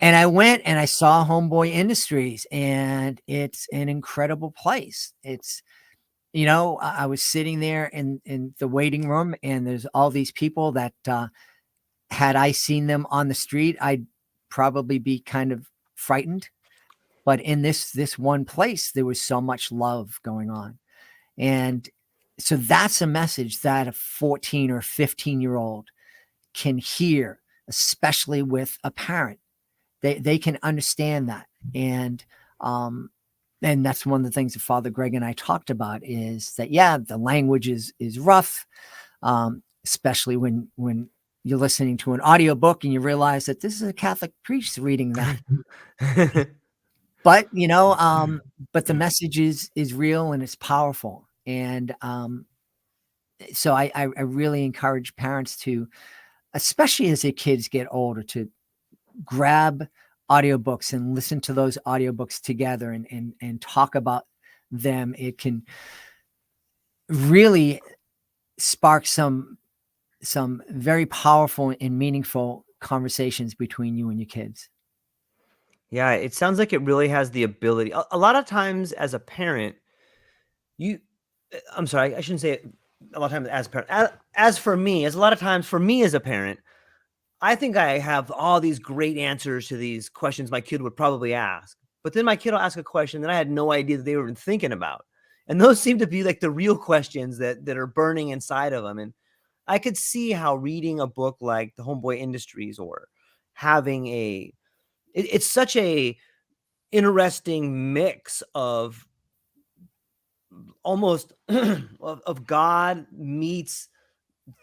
S2: And I went and I saw Homeboy Industries, and it's an incredible place. It's, I was sitting there in the waiting room, and there's all these people that had I seen them on the street, I'd probably be kind of frightened. But in this one place, there was so much love going on. And so that's a message that a 14 or 15-year-old can hear, especially with a parent. They can understand that. And that's one of the things that Father Greg and I talked about is that, yeah, the language is rough, especially when you're listening to an audiobook and you realize that this is a Catholic priest reading that. But, but the message is real and it's powerful. And so I really encourage parents to, especially as their kids get older, to grab audiobooks and listen to those audiobooks together and talk about them. It can really spark some very powerful and meaningful conversations between you and your kids.
S1: Yeah, it sounds like it really has the ability. A lot of times as a parent, I'm sorry, I shouldn't say it a lot of times as a parent. As for me, as a lot of times for me as a parent, I think I have all these great answers to these questions my kid would probably ask. But then my kid will ask a question that I had no idea that they were even thinking about. And those seem to be like the real questions that are burning inside of them. And I could see how reading a book like The Homeboy Industries or having it's such a interesting mix of almost of God meets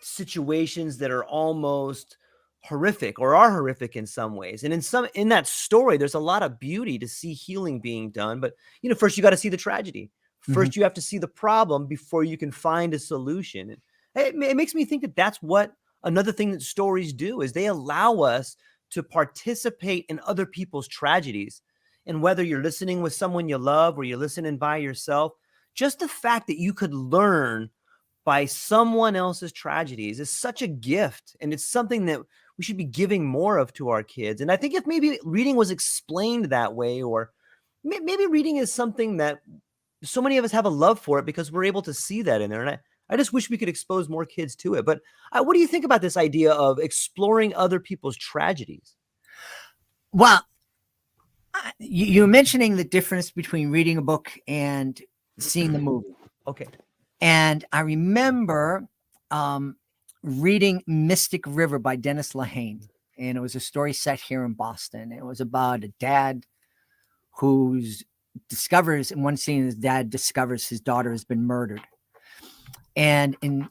S1: situations that are almost horrific or are horrific in some ways. And in that story, there's a lot of beauty to see healing being done. But, first you got to see the tragedy. First, you have to see the problem before you can find a solution. And it makes me think that that's what another thing that stories do is they allow us to participate in other people's tragedies. And whether you're listening with someone you love or you're listening by yourself, just the fact that you could learn by someone else's tragedies is such a gift. And it's something that we should be giving more of to our kids. And I think if maybe reading was explained that way, or maybe reading is something that so many of us have a love for it because we're able to see that in there. And I just wish we could expose more kids to it. But what do you think about this idea of exploring other people's tragedies?
S2: Well, you're mentioning the difference between reading a book and seeing the movie.
S1: Okay.
S2: And I remember reading Mystic River by Dennis Lehane. And it was a story set here in Boston. It was about a dad who discovers, in one scene, his dad discovers his daughter has been murdered. And in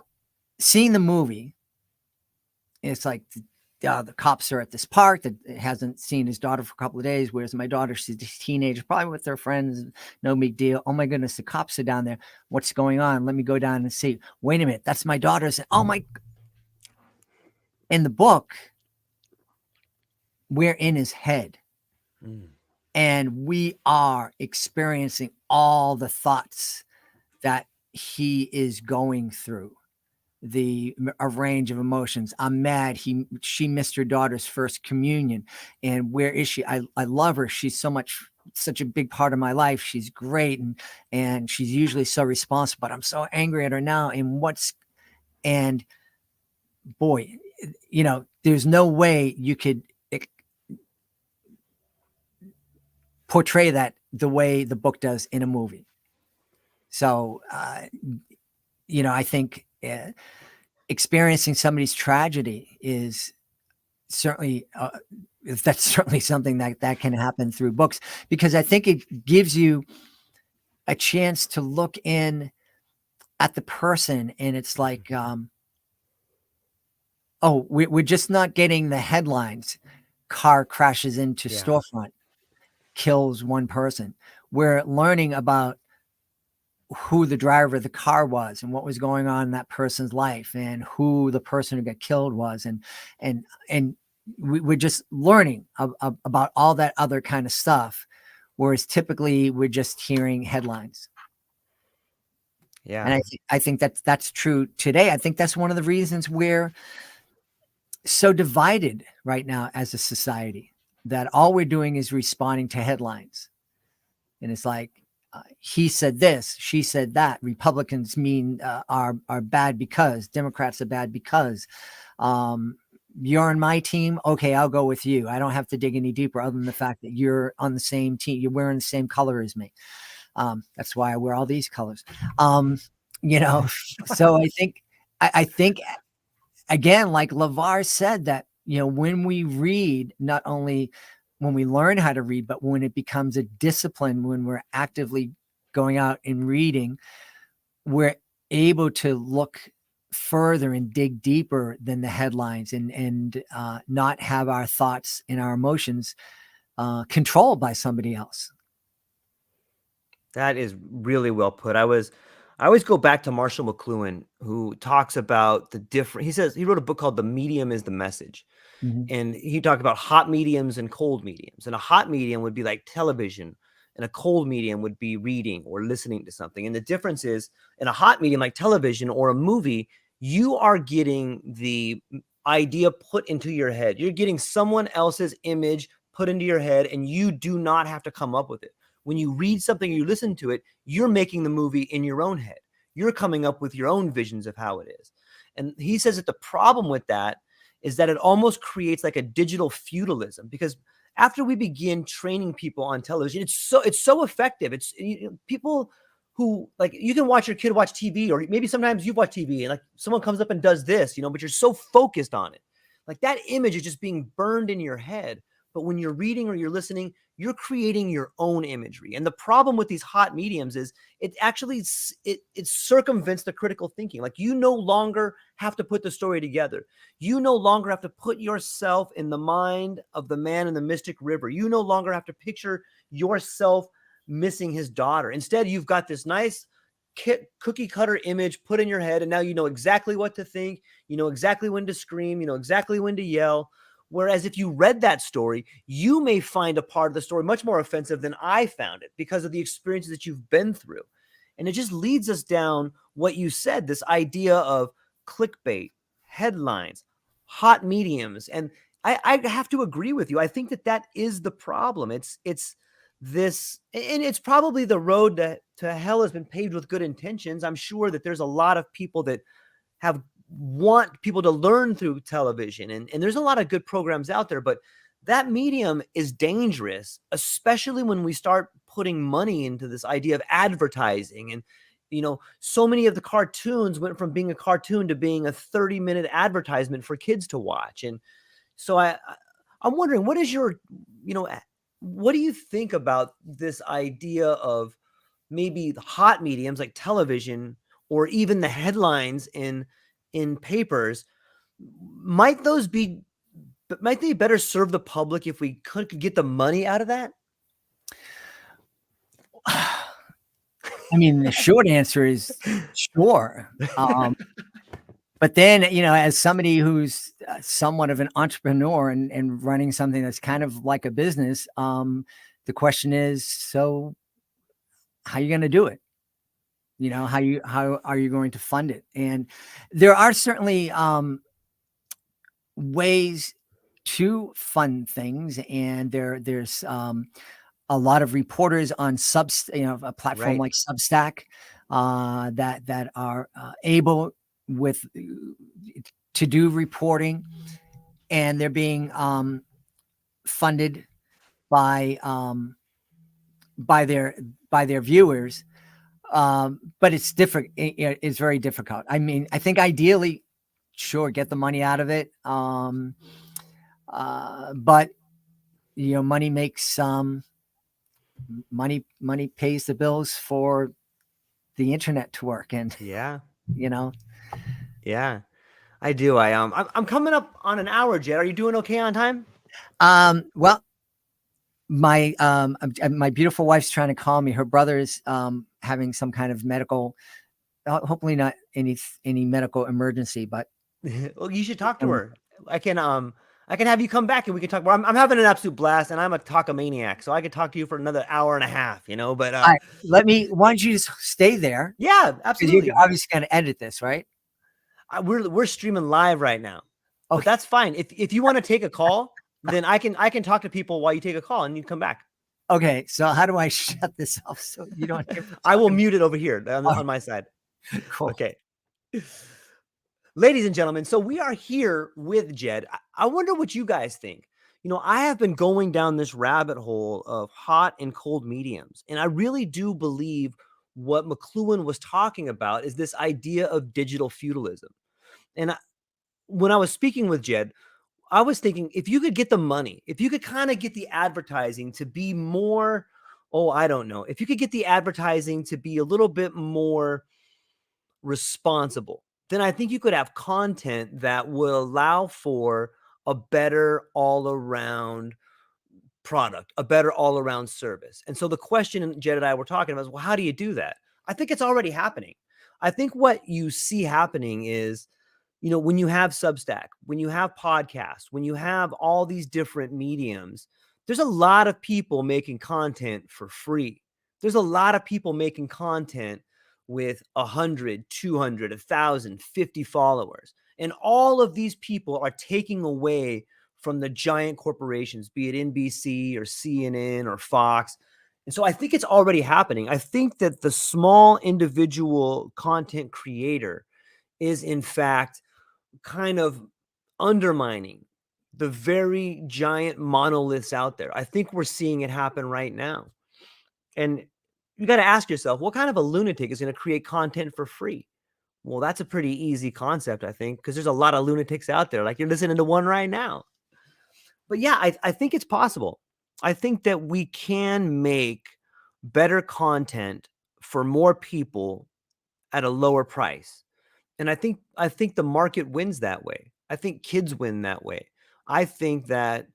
S2: seeing the movie, it's like the cops are at this park that hasn't seen his daughter for a couple of days. Where's my daughter? She's a teenager, probably with her friends. No big deal. Oh my goodness, the cops are down there. What's going on? Let me go down and see. Wait a minute, that's my daughter's. Oh my. In the book, we're in his head. And we are experiencing all the thoughts that he is going through, a range of emotions. I'm mad. She missed her daughter's first communion. And where is she? I love her. She's such a big part of my life. She's great. And she's usually so responsible, but I'm so angry at her now. And boy, there's no way you could portray that the way the book does in a movie. So, I think experiencing somebody's tragedy is certainly, that's certainly something that can happen through books, because I think it gives you a chance to look in at the person, and it's like, we're just not getting the headlines. Car crashes into storefront, kills one person. We're learning about who the driver of the car was and what was going on in that person's life, and who the person who got killed was. And we're just learning about all that other kind of stuff. Whereas typically we're just hearing headlines.
S1: Yeah.
S2: And I think that's true today. I think that's one of the reasons we're so divided right now as a society, that all we're doing is responding to headlines. And it's like, he said this, she said that. Republicans are bad because, Democrats are bad because. You're on my team. Okay, I'll go with you. I don't have to dig any deeper other than the fact that you're on the same team. You're wearing the same color as me. That's why I wear all these colors. So I think again, like LeVar said, that, when we read, not only when we learn how to read, but when it becomes a discipline, when we're actively going out and reading, we're able to look further and dig deeper than the headlines, and not have our thoughts and our emotions controlled by somebody else.
S1: That is really well put. I always go back to Marshall McLuhan, who talks about he says he wrote a book called The Medium is the Message.
S2: Mm-hmm.
S1: And he talked about hot mediums and cold mediums. And a hot medium would be like television, and a cold medium would be reading or listening to something. And the difference is, in a hot medium like television or a movie, you are getting the idea put into your head. You're getting someone else's image put into your head, and you do not have to come up with it. When you read something, you listen to it, you're making the movie in your own head. You're coming up with your own visions of how it is. And he says that the problem with that is that it almost creates like a digital feudalism, because after we begin training people on television, it's so effective. It's people who, like, you can watch your kid watch TV, or maybe sometimes you watch TV and like someone comes up and does this, but you're so focused on it. Like, that image is just being burned in your head. But when you're reading or you're listening, you're creating your own imagery. And the problem with these hot mediums is it actually it circumvents the critical thinking. Like, you no longer have to put the story together. You no longer have to put yourself in the mind of the man in the Mystic River. You no longer have to picture yourself missing his daughter. Instead, you've got this nice cookie cutter image put in your head, and now you know exactly what to think. You know exactly when to scream. You know exactly when to yell. Whereas if you read that story, you may find a part of the story much more offensive than I found it, because of the experiences that you've been through. And it just leads us down what you said, this idea of clickbait, headlines, hot mediums. And I have to agree with you. I think that is the problem. It's this, and it's probably the road to hell has been paved with good intentions. I'm sure that there's a lot of people that want people to learn through television, and there's a lot of good programs out there, but that medium is dangerous, especially when we start putting money into this idea of advertising. And so many of the cartoons went from being a cartoon to being a 30-minute advertisement for kids to watch. And so I'm wondering, what is your what do you think about this idea of maybe the hot mediums like television, or even the headlines in in papers, might they better serve the public if we could get the money out of that?
S2: I mean, the short answer is sure. But then, as somebody who's somewhat of an entrepreneur and running something that's kind of like a business, the question is, so how are you going to do it? How are you going to fund it? And there are certainly ways to fund things, and there's a lot of reporters on a platform
S1: Right.
S2: like Substack that are able to do reporting, and they're being funded by their viewers. But it's different. It's very difficult. I mean, I think ideally, sure, get the money out of it. But money makes money pays the bills for the internet to work, and
S1: Yeah.
S2: you know.
S1: Yeah, I do. I'm coming up on an hour, Jed. Are you doing okay on time?
S2: Well, my beautiful wife's trying to call me. Her brother's having some kind of medical, hopefully not any medical emergency, but
S1: Well, you should talk to her. I can have you come back and we can talk more. I'm having an absolute blast, and I'm a talkomaniac, so I could talk to you for another hour and a half. But
S2: all right, why don't you just stay there?
S1: Yeah,
S2: Because
S1: absolutely.
S2: you're obviously going to edit this, right?
S1: We're streaming live right now, but
S2: Okay.
S1: that's fine. If you want to take a call, then I can talk to people while you take a call, and you come back.
S2: Okay, so how do I shut this off so you don't hear me
S1: I will
S2: talking?
S1: mute it over here on my side.
S2: Cool.
S1: Okay. Ladies and gentlemen, so we are here with Jed. I wonder what you guys think. I have been going down this rabbit hole of hot and cold mediums, and I really do believe what McLuhan was talking about is this idea of digital feudalism. And when I was speaking with Jed, I was thinking, if you could get the money, if you could kind of get the advertising to be more, I don't know, if you could get the advertising to be a little bit more responsible, then I think you could have content that will allow for a better all around product, a better all around service. And so the question Jed and I were talking about is, well, how do you do that? I think it's already happening. I think what you see happening is, when you have Substack, when you have podcasts, when you have all these different mediums, there's a lot of people making content for free. There's a lot of people making content with 100, 200, 1,000, 50 followers. And all of these people are taking away from the giant corporations, be it NBC or CNN or Fox. And so I think it's already happening. I think that the small individual content creator is, in fact, kind of undermining the very giant monoliths out there. I think we're seeing it happen right now. And you got to ask yourself, what kind of a lunatic is going to create content for free? Well, that's a pretty easy concept, I think, because there's a lot of lunatics out there. Like you're listening to one right now. But yeah, I think it's possible. I think that we can make better content for more people at a lower price. And I think the market wins that way. I think kids win that way. I think that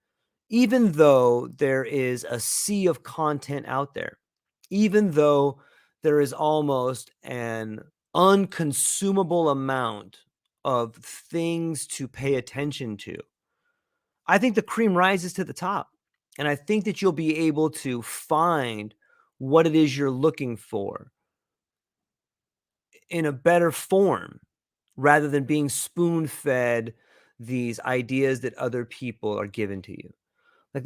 S1: even though there is a sea of content out there, even though there is almost an unconsumable amount of things to pay attention to, I think the cream rises to the top. And I think that you'll be able to find what it is you're looking for in a better form rather than being spoon-fed these ideas that other people are given to you. Like,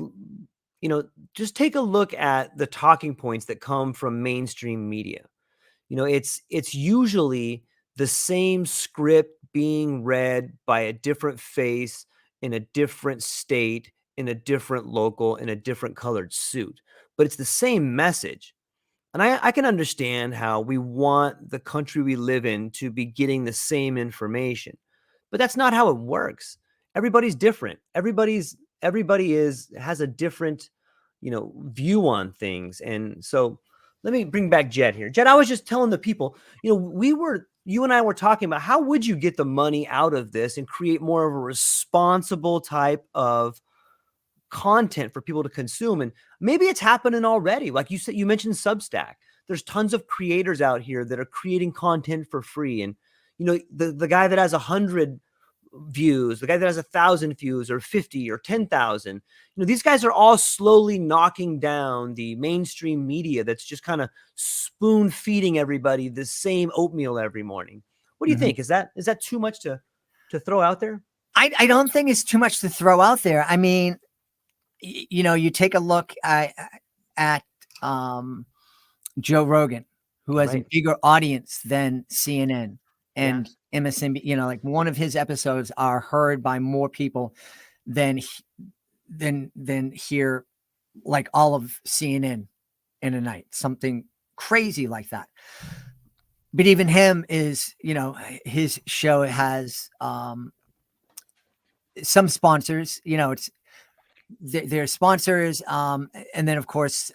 S1: just take a look at the talking points that come from mainstream media. It's usually the same script being read by a different face in a different state, in a different local, in a different colored suit, but it's the same message. And I can understand how we want the country we live in to be getting the same information, but that's not how it works. Everybody's different. Everybody has a different, view on things. And so let me bring back Jed here. Jed, I was just telling the people, we were you and I were talking about how would you get the money out of this and create more of a responsible type of content for people to consume. And maybe it's happening already. Like you said, you mentioned Substack. There's tons of creators out here that are creating content for free. And, the guy that has 100 views, the guy that has 1,000 views or 50 or 10,000, these guys are all slowly knocking down the mainstream media that's just kind of spoon feeding everybody the same oatmeal every morning. What do you think? Is that too much to throw out there?
S2: I don't think it's too much to throw out there. I mean, you take a look at Joe Rogan, who has a bigger audience than CNN and MSNBC. Like one of his episodes are heard by more people than hear like all of CNN in a night, something crazy like that. But even him is, his show has some sponsors. It's they're sponsors, and then of course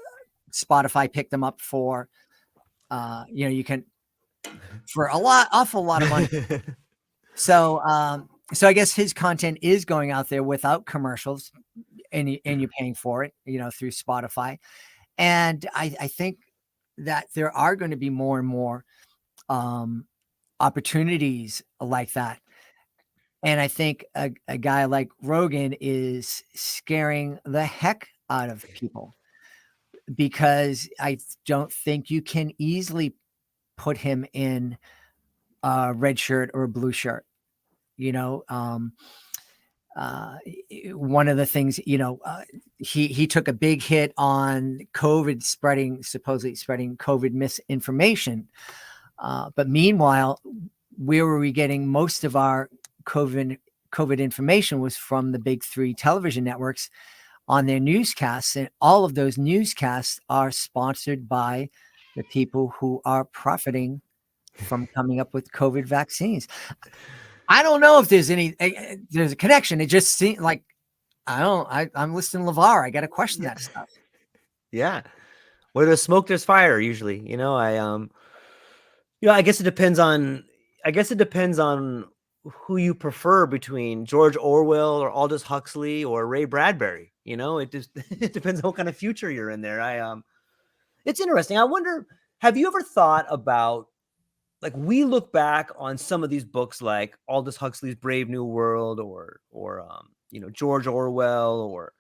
S2: Spotify picked them up for you can for awful lot of money. So I guess his content is going out there without commercials, and you're paying for it, through Spotify. And I think that there are going to be more and more opportunities like that. And I think a guy like Rogan is scaring the heck out of people, because I don't think you can easily put him in a red shirt or a blue shirt. One of the things, he took a big hit on supposedly spreading COVID misinformation. But meanwhile, where were we getting most of our COVID information? Was from the big three television networks on their newscasts, and all of those newscasts are sponsored by the people who are profiting from coming up with COVID vaccines. I don't know if there's a connection. It just seems like I'm listening to LeVar. I got to question that stuff.
S1: Yeah, where there's smoke, there's fire. Usually, I guess it depends on who you prefer between George Orwell or Aldous Huxley or Ray Bradbury. It just it depends on what kind of future you're in there. It's interesting. I wonder, have you ever thought about, like, we look back on some of these books like Aldous Huxley's Brave New World or George Orwell or,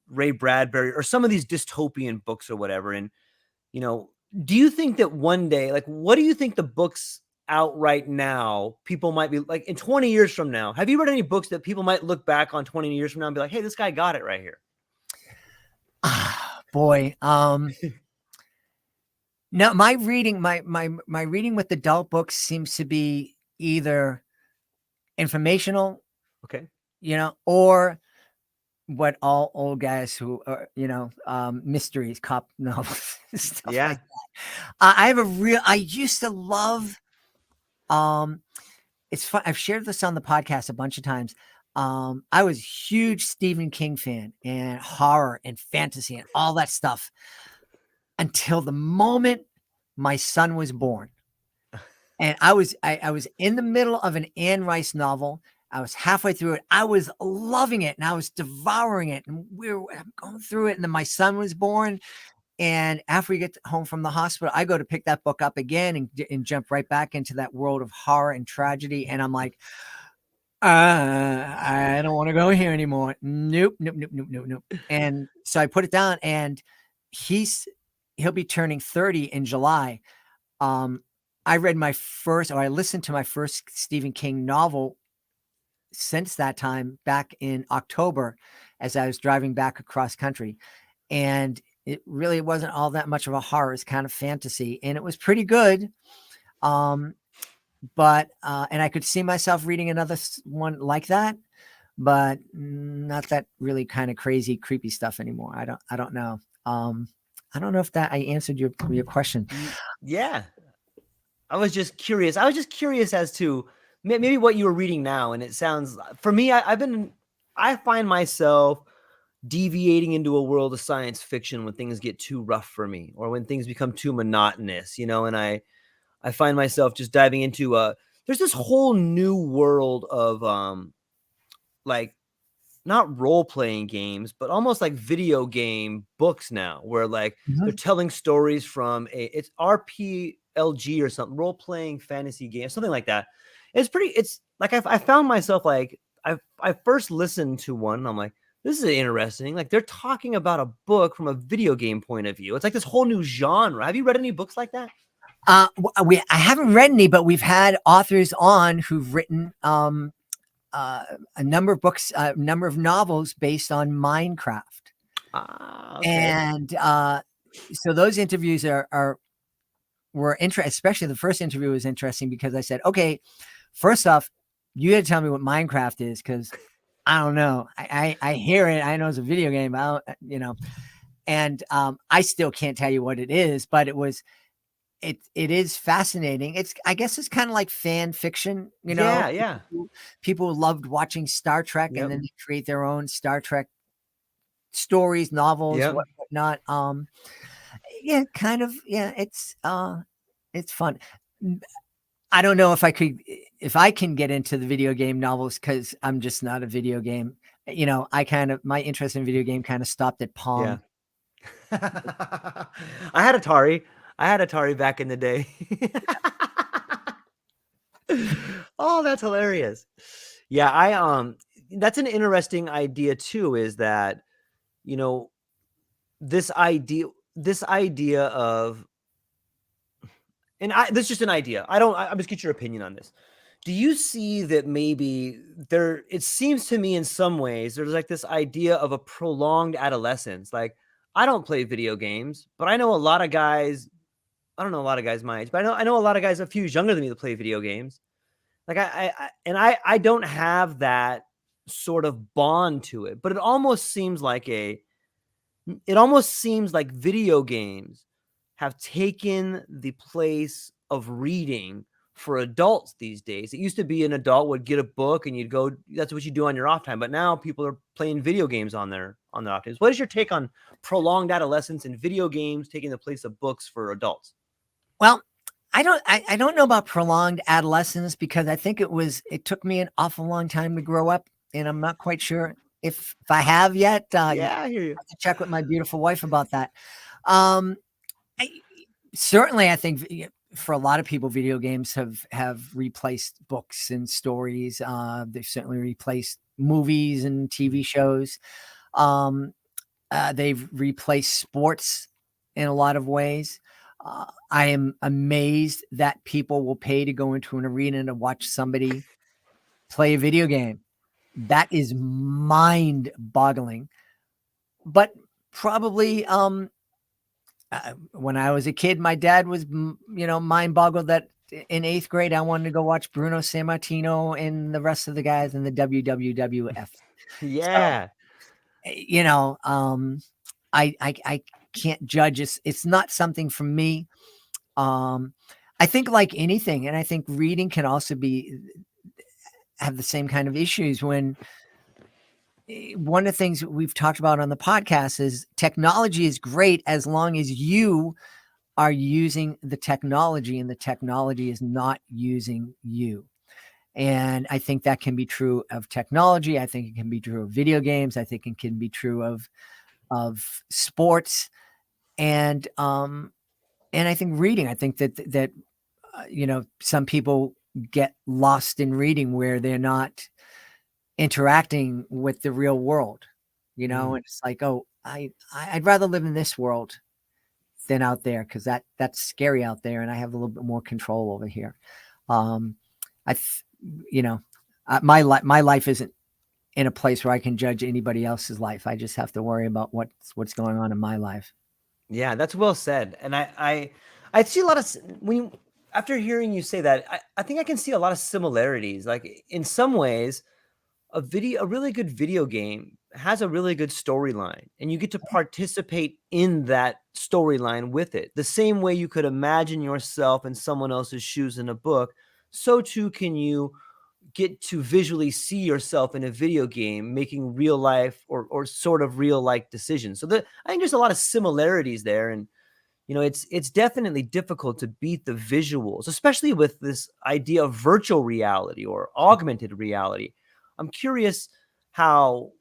S1: Ray Bradbury or some of these dystopian books or whatever. And, do you think that one day, like, what do you think the books out right now, people might be like in 20 years from now? Have you read any books that people might look back on 20 years from now and be like, hey, this guy got it right here?
S2: Boy. No, my reading with adult books seems to be either informational, or what all old guys who are, mysteries, cop novels, stuff like that. I used to love, it's fun. I've shared this on the podcast a bunch of times. I was a huge Stephen King fan and horror and fantasy and all that stuff until the moment my son was born. And I was in the middle of an Anne Rice novel. I was halfway through it. I was loving it and I was devouring it. And I'm going through it. And then my son was born. And after we get home from the hospital, I go to pick that book up again and jump right back into that world of horror and tragedy. And I'm like, I don't want to go here anymore. Nope. And so I put it down, and he'll be turning 30 in July. I listened to my first Stephen King novel since that time, back in October, as I was driving back across country. And it really wasn't all that much of a horror. It's kind of fantasy, and it was pretty good. But and I could see myself reading another one like that, but not that really kind of crazy, creepy stuff anymore. I don't know. I don't know if that I answered your question.
S1: Yeah. I was just curious as to maybe what you were reading now. And it sounds, for me, I find myself deviating into a world of science fiction when things get too rough for me, or when things become too monotonous, and I find myself just diving into there's this whole new world of like not role-playing games, but almost like video game books now, where like they're
S2: Mhm.
S1: telling stories from it's RPLG or something, role-playing fantasy game, something like that. It's like I found myself like I first listened to one, and I'm like, this is interesting. Like they're talking about a book from a video game point of view. It's like this whole new genre. Have you read any books like that?
S2: I haven't read any, but we've had authors on who've written a number of books, a number of novels based on Minecraft.
S1: Okay.
S2: And so those interviews were interesting. Especially the first interview was interesting because I said, okay, first off, you got to tell me what Minecraft is, because I don't know. I hear it. I know it's a video game. And I still can't tell you what it is, but it is fascinating. I guess it's kind of like fan fiction,
S1: Yeah.
S2: people loved watching Star Trek, and
S1: Yep.
S2: then they create their own Star Trek stories, novels,
S1: Yep.
S2: whatnot. Yeah, kind of. Yeah, it's fun. I don't know if I can get into the video game novels, because I'm just not a video game. My interest in video game kind of stopped at
S1: Yeah.
S2: Pong.
S1: I had Atari. I had Atari back in the day. Oh, that's hilarious. Yeah, that's an interesting idea too, is that, you know, this idea of, and this is just an idea. I'm just get your opinion on this. Do you see that maybe it seems to me in some ways there's like this idea of a prolonged adolescence. Like, I don't play video games, but I know a lot of guys, I don't know a lot of guys my age, but I know a lot of guys a few years younger than me that play video games. Like I don't have that sort of bond to it, but it almost seems like video games have taken the place of reading for adults these days. It used to be an adult would get a book and you'd go, that's what you do on your off time. But now people are playing video games on their off times. What is your take on prolonged adolescence and video games taking the place of books for adults?
S2: Well, I don't know about prolonged adolescence, because I think it took me an awful long time to grow up, and I'm not quite sure if I have yet.
S1: Yeah, I hear you.
S2: Have to check with my beautiful wife about that. Um, Certainly, I think for a lot of people, video games have replaced books and stories. They've certainly replaced movies and TV shows. Um, they've replaced sports in a lot of ways. I am amazed that people will pay to go into an arena to watch somebody play a video game. That is mind-boggling. But probably when I was a kid, my dad was, mind-boggled that in 8th grade I wanted to go watch Bruno Sammartino and the rest of the guys in the WWF.
S1: Yeah.
S2: So, I can't judge. It's not something for me. I think like anything, and I think reading can also have the same kind of issues. When one of the things we've talked about on the podcast is technology is great as long as you are using the technology and the technology is not using you. And I think that can be true of technology. I think it can be true of video games. I think it can be true of sports. And I think reading, I think that some people get lost in reading where they're not interacting with the real world, and it's like, oh, I'd rather live in this world than out there, because that's scary out there, and I have a little bit more control over here. My life isn't in a place where I can judge anybody else's life. I just have to worry about what's going on in my life.
S1: Yeah, that's well said. And I see a lot of, after hearing you say that, I think I can see a lot of similarities. Like in some ways, a really good video game has a really good storyline, and you get to participate in that storyline with it. The same way you could imagine yourself in someone else's shoes in a book, so too can you get to visually see yourself in a video game making real life or sort of real like decisions. So I think there's a lot of similarities there. And it's definitely difficult to beat the visuals, especially with this idea of virtual reality or augmented reality. I'm curious how,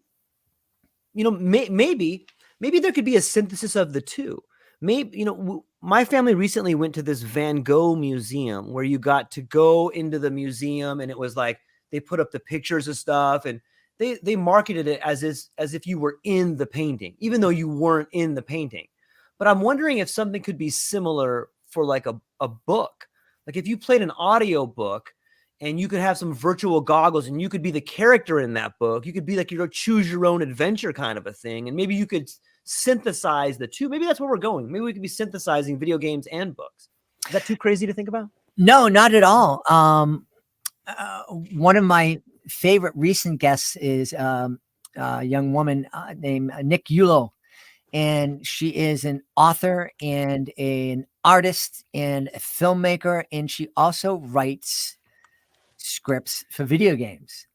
S1: maybe there could be a synthesis of the two. Maybe, my family recently went to this Van Gogh museum where you got to go into the museum, and it was like they put up the pictures and stuff, and they marketed it as if you were in the painting, even though you weren't in the painting. But I'm wondering if something could be similar for like a book. Like if you played an audio book and you could have some virtual goggles and you could be the character in that book, you could be like your choose your own adventure kind of a thing. And maybe you could synthesize the two. Maybe that's where we're going. Maybe we could be synthesizing video games and books. Is that too crazy to think about?
S2: No, not at all. One of my favorite recent guests is a young woman named Nick Yulo. And she is an author and an artist and a filmmaker. And she also writes scripts for video games.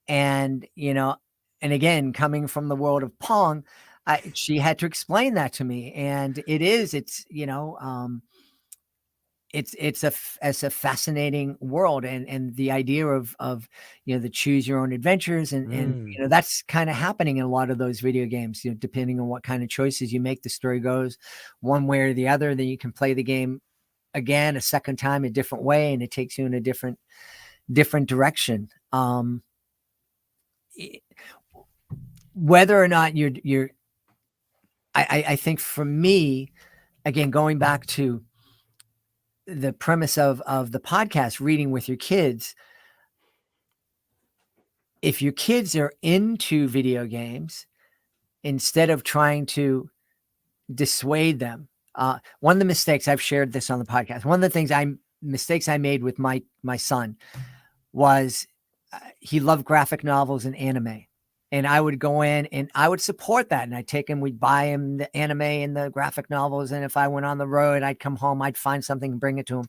S2: And, and again, coming from the world of Pong, she had to explain that to me. And it's a fascinating world, and the idea of the choose your own adventures, and that's kind of happening in a lot of those video games. Depending on what kind of choices you make, the story goes one way or the other. Then you can play the game again a second time a different way, and it takes you in a different direction. Whether or not I think for me, again, going back to the premise of the podcast, reading with your kids, if your kids are into video games, instead of trying to dissuade them, one of the mistakes, I've shared this on the podcast, one of the mistakes I made with my son was he loved graphic novels and anime. And I would go in and I would support that. And I'd take him, we'd buy him the anime and the graphic novels. And if I went on the road, I'd come home, I'd find something and bring it to him.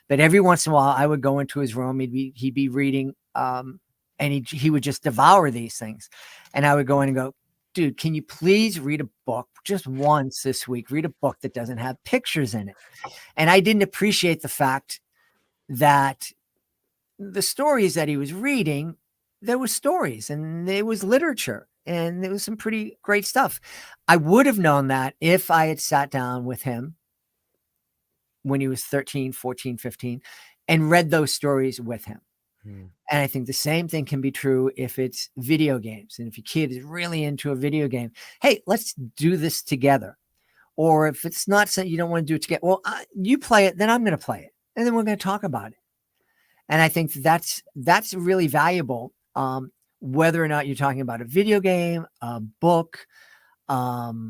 S2: But every once in a while I would go into his room, he'd be reading, and he would just devour these things. And I would go in and go, dude, can you please read a book just once this week? Read a book that doesn't have pictures in it. And I didn't appreciate the fact that the stories that he was reading, there were stories and there was literature and there was some pretty great stuff. I would have known that if I had sat down with him when he was 13, 14, 15 and read those stories with him. And I think the same thing can be true if it's video games. And if your kid is really into a video game, hey, let's do this together. Or if it's not something you don't want to do it together, well, you play it, then I'm going to play it. And then we're going to talk about it. And I think that's really valuable. Whether or not you're talking about a video game, a book, anime,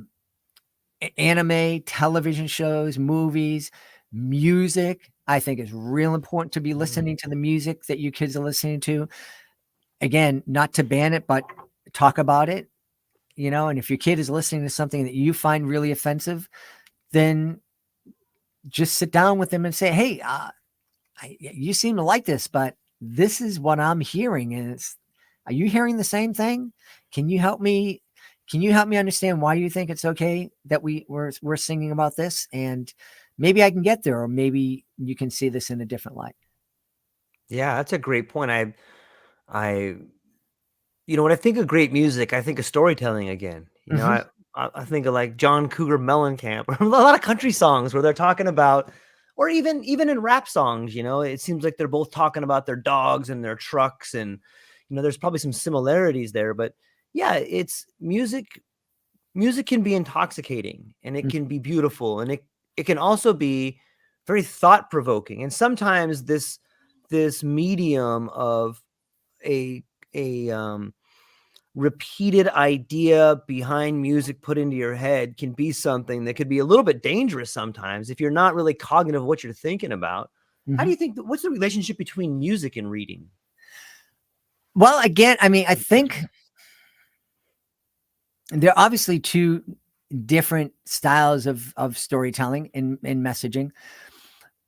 S2: television shows, movies, music, I think is real important to be listening to the music that your kids are listening to. Again, not to ban it, but talk about it, and if your kid is listening to something that you find really offensive, then just sit down with them and say, hey, you seem to like this, but this is what I'm hearing. And are you hearing the same thing? Can you help me understand why you think it's okay that we're singing about this? And maybe I can get there, or maybe you can see this in a different light.
S1: Yeah, that's a great point. When I think of great music, I think of storytelling again. I think of like John Cougar Mellencamp, or a lot of country songs where they're talking about, or even in rap songs, it seems like they're both talking about their dogs and their trucks, and there's probably some similarities there. But yeah, it's music. Music can be intoxicating, and it can be beautiful, and it can also be very thought provoking. And sometimes this medium of a repeated idea behind music put into your head can be something that could be a little bit dangerous sometimes if you're not really cognitive of what you're thinking about. How do you think, what's the relationship between music and reading?
S2: Well, again, I mean, I think there are obviously two different styles of storytelling and messaging.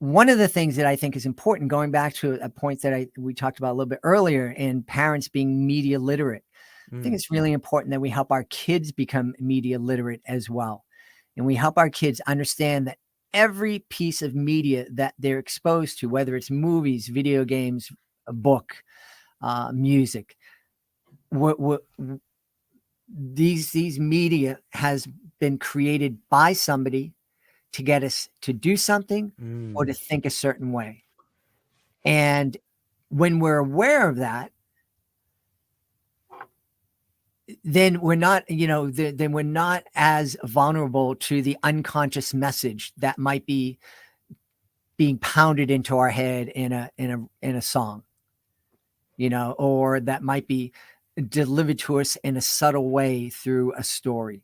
S2: One of the things that I think is important, going back to a point that we talked about a little bit earlier, in parents being media literate, I think it's really important that we help our kids become media literate as well. and we help our kids understand that every piece of media that they're exposed to, whether it's movies, video games, a book, music, these media has been created by somebody to get us to do something or to think a certain way. And when we're aware of that, then we're not, then we're not as vulnerable to the unconscious message that might be being pounded into our head in a song, or that might be delivered to us in a subtle way through a story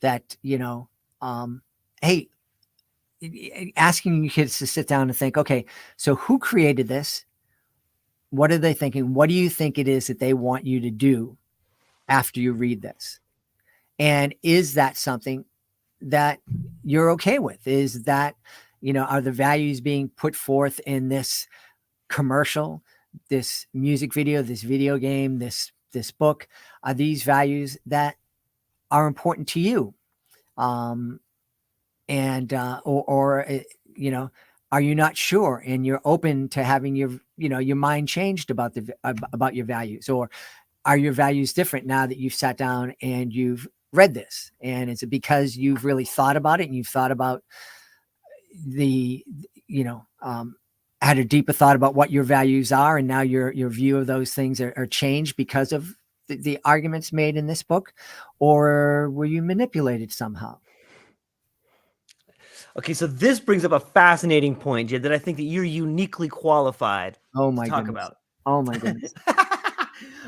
S2: that, hey, asking kids to sit down and think, okay, so who created this? What are they thinking? What do you think it is that they want you to do after you read this? And is that something that you're okay with? Is that, are the values being put forth in this commercial, this music video, this video game, this book? Are these values that are important to you? Are you not sure and you're open to having your mind changed about your values? Or are your values different now that you've sat down and you've read this? And is it because you've really thought about it and you've thought about had a deeper thought about what your values are, and now your view of those things are changed because of the arguments made in this book? Or were you manipulated somehow?
S1: Okay, so this brings up a fascinating point, Jed, that I think that you're uniquely qualified to talk about.
S2: Oh my goodness.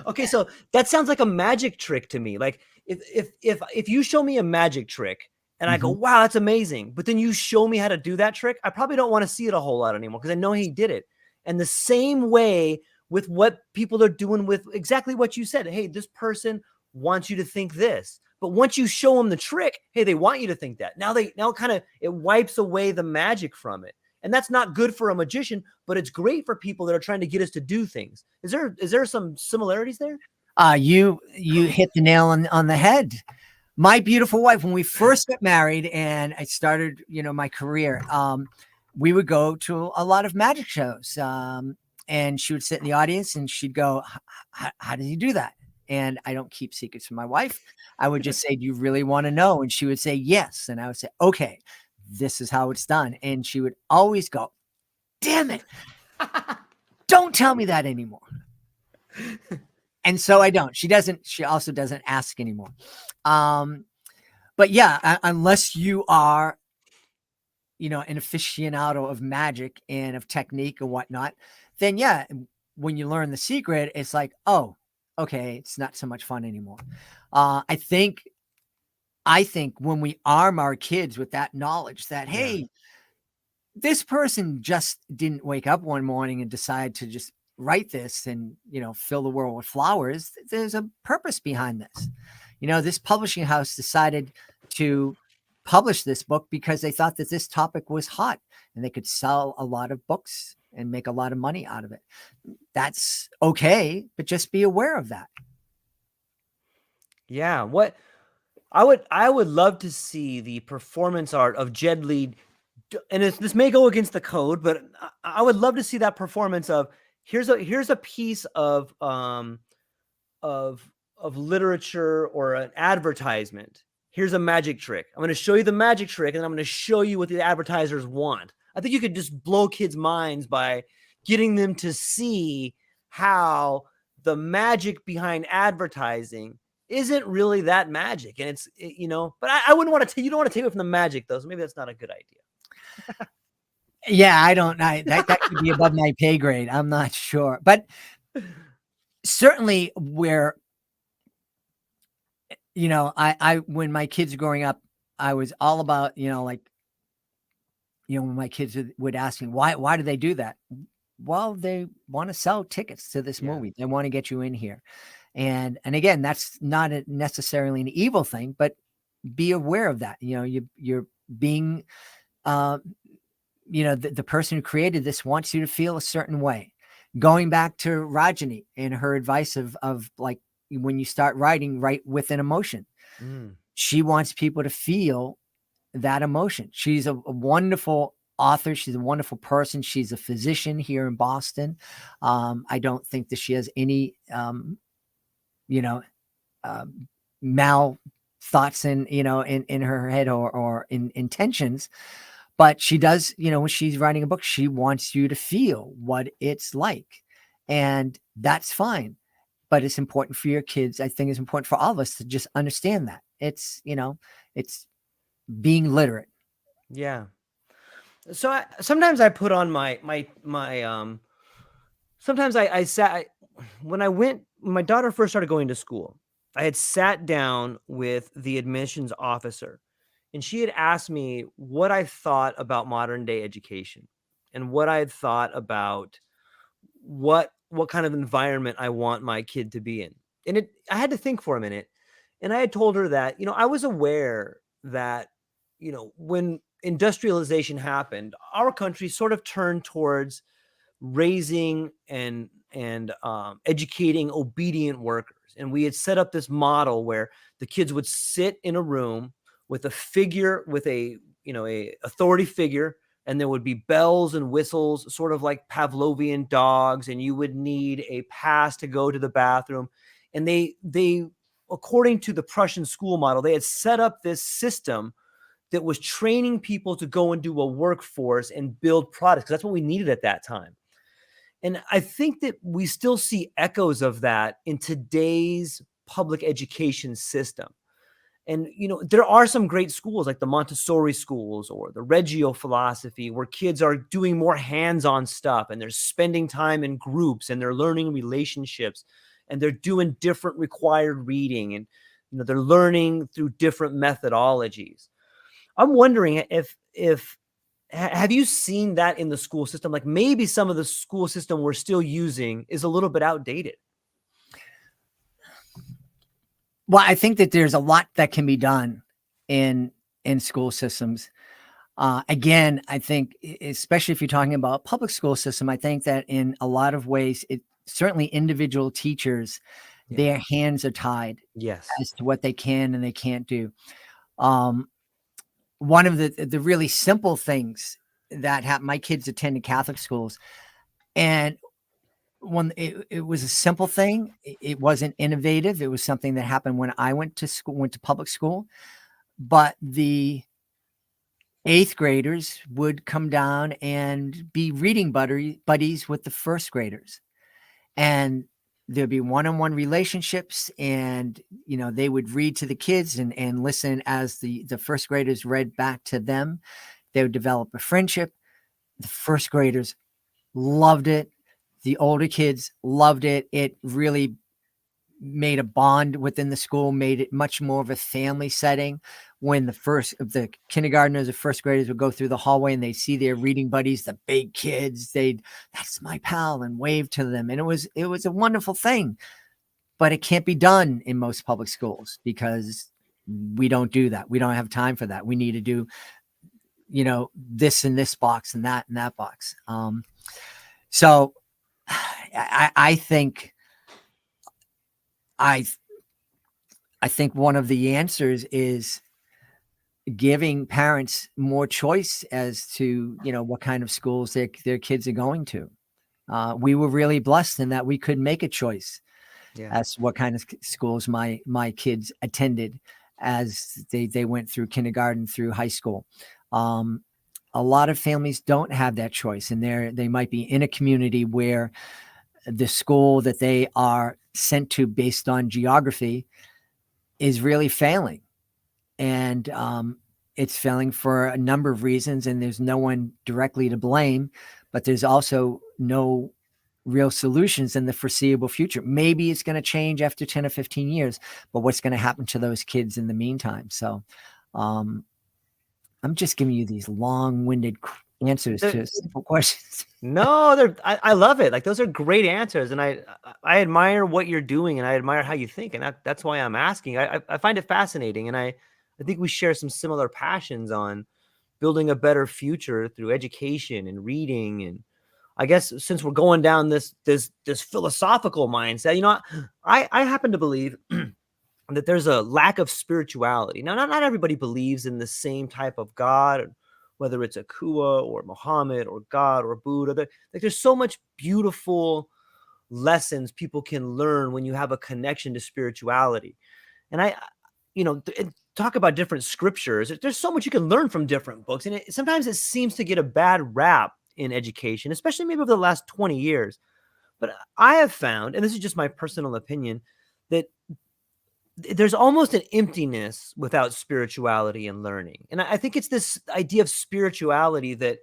S1: Okay, so that sounds like a magic trick to me. Like if you show me a magic trick and I go, wow, that's amazing, but then you show me how to do that trick, I probably don't want to see it a whole lot anymore because I know he did it. And the same way with what people are doing with exactly what you said. Hey, this person wants you to think this. But once you show them the trick, hey, they want you to think that. Now it wipes away the magic from it. And that's not good for a magician, but it's great for people that are trying to get us to do things. Is there some similarities there?
S2: You hit the nail on the head. My beautiful wife, when we first got married and I started, my career, we would go to a lot of magic shows. And she would sit in the audience and she'd go, how did you do that? And I don't keep secrets from my wife. I would just say, do you really want to know? And she would say, yes. And I would say, okay, this is how it's done. And she would always go, damn it. Don't tell me that anymore. And so I don't. She also doesn't ask anymore. But yeah, unless you are, an aficionado of magic and of technique and whatnot, then yeah, when you learn the secret, it's like, oh, okay, it's not so much fun anymore. I think when we arm our kids with that knowledge that, hey, this person just didn't wake up one morning and decide to just write this and, fill the world with flowers. There's a purpose behind this. This publishing house decided to publish this book because they thought that this topic was hot and they could sell a lot of books and make a lot of money out of it. That's okay, but just be aware of that.
S1: Yeah, what I would love to see the performance art of Jed Lee, and this may go against the code, but I would love to see that performance of here's a piece of literature or an advertisement. Here's a magic trick. I'm going to show you the magic trick, and I'm going to show you what the advertisers want. I think you could just blow kids' minds by getting them to see how the magic behind advertising isn't really that magic. And it's, but I wouldn't want to, you don't want to take away from the magic though. So maybe that's not a good idea.
S2: Yeah, that could be above my pay grade. I'm not sure, but certainly where, when my kids were growing up, I was all about, when my kids would ask me, why do they do that? Well, they want to sell tickets to this movie. They want to get you in here. And again, that's not necessarily an evil thing, but be aware of that. You're being, the person who created this wants you to feel a certain way. Going back to Rajani and her advice of like, when you start writing, write with an emotion. She wants people to feel that emotion. She's a wonderful author. She's a wonderful person. She's a physician here in Boston. I don't think that she has any, you know, mal thoughts in her head or in intentions. But she does, when she's writing a book, she wants you to feel what it's like. And that's fine. But it's important for your kids. I think it's important for all of us to just understand that. It's being literate.
S1: Yeah. So sometimes I put on sometimes I sat when my daughter first started going to school, I had sat down with the admissions officer, and she had asked me what I thought about modern day education and what I had thought about what kind of environment I want my kid to be in. And I had to think for a minute, and I had told her that, I was aware that, when industrialization happened, our country sort of turned towards raising and educating obedient workers. And we had set up this model where the kids would sit in a room with a figure, with a authority figure, and there would be bells and whistles, sort of like Pavlovian dogs, and you would need a pass to go to the bathroom. And they according to the Prussian school model, they had set up this system that was training people to go and do a workforce and build products, because that's what we needed at that time. And I think that we still see echoes of that in today's public education system. And, there are some great schools like the Montessori schools or the Reggio philosophy, where kids are doing more hands-on stuff and they're spending time in groups and they're learning relationships and they're doing different required reading, and, they're learning through different methodologies. I'm wondering if have you seen that in the school system? Like maybe some of the school system we're still using is a little bit outdated.
S2: Well, I think that there's a lot that can be done in school systems. Again, I think, especially if you're talking about public school system, I think that in a lot of ways, certainly individual teachers, their hands are tied as to what they can and they can't do. One of the really simple things that happened, my kids attended Catholic schools, and when it was a simple thing, it wasn't innovative. It was something that happened when I went to public school, but the 8th graders would come down and be reading buddies with the 1st graders. And there'd be one-on-one relationships, and, they would read to the kids and listen as the 1st graders read back to them. They would develop a friendship. The 1st graders loved it. The older kids loved it. It really made a bond within the school, made it much more of a family setting. When the kindergartners or 1st graders would go through the hallway and they'd see their reading buddies, the big kids, that's my pal, and wave to them. And it was a wonderful thing, but it can't be done in most public schools because we don't do that. We don't have time for that. We need to do, this in this box and that in that box. So I think one of the answers is giving parents more choice as to, what kind of schools their kids are going to. We were really blessed in that we could make a choice as to what kind of schools my kids attended as they went through kindergarten through high school. A lot of families don't have that choice, and they might be in a community where the school that they are sent to based on geography is really failing. And it's failing for a number of reasons, and there's no one directly to blame, but there's also no real solutions in the foreseeable future. Maybe it's going to change after 10 or 15 years, but what's going to happen to those kids in the meantime? So I'm just giving you these long-winded answers to simple questions.
S1: No, I love it. Like, those are great answers, and I admire what you're doing, and I admire how you think, and that's why I'm asking. I find it fascinating, and I think we share some similar passions on building a better future through education and reading. And I guess since we're going down this philosophical mindset, I happen to believe that there's a lack of spirituality. Now, not everybody believes in the same type of God, whether it's Akua or Muhammad or God or Buddha. Like there's so much beautiful lessons people can learn when you have a connection to spirituality. And talk about different scriptures. There's so much you can learn from different books. And sometimes it seems to get a bad rap in education, especially maybe over the last 20 years. But I have found, and this is just my personal opinion, that there's almost an emptiness without spirituality and learning. And I think it's this idea of spirituality that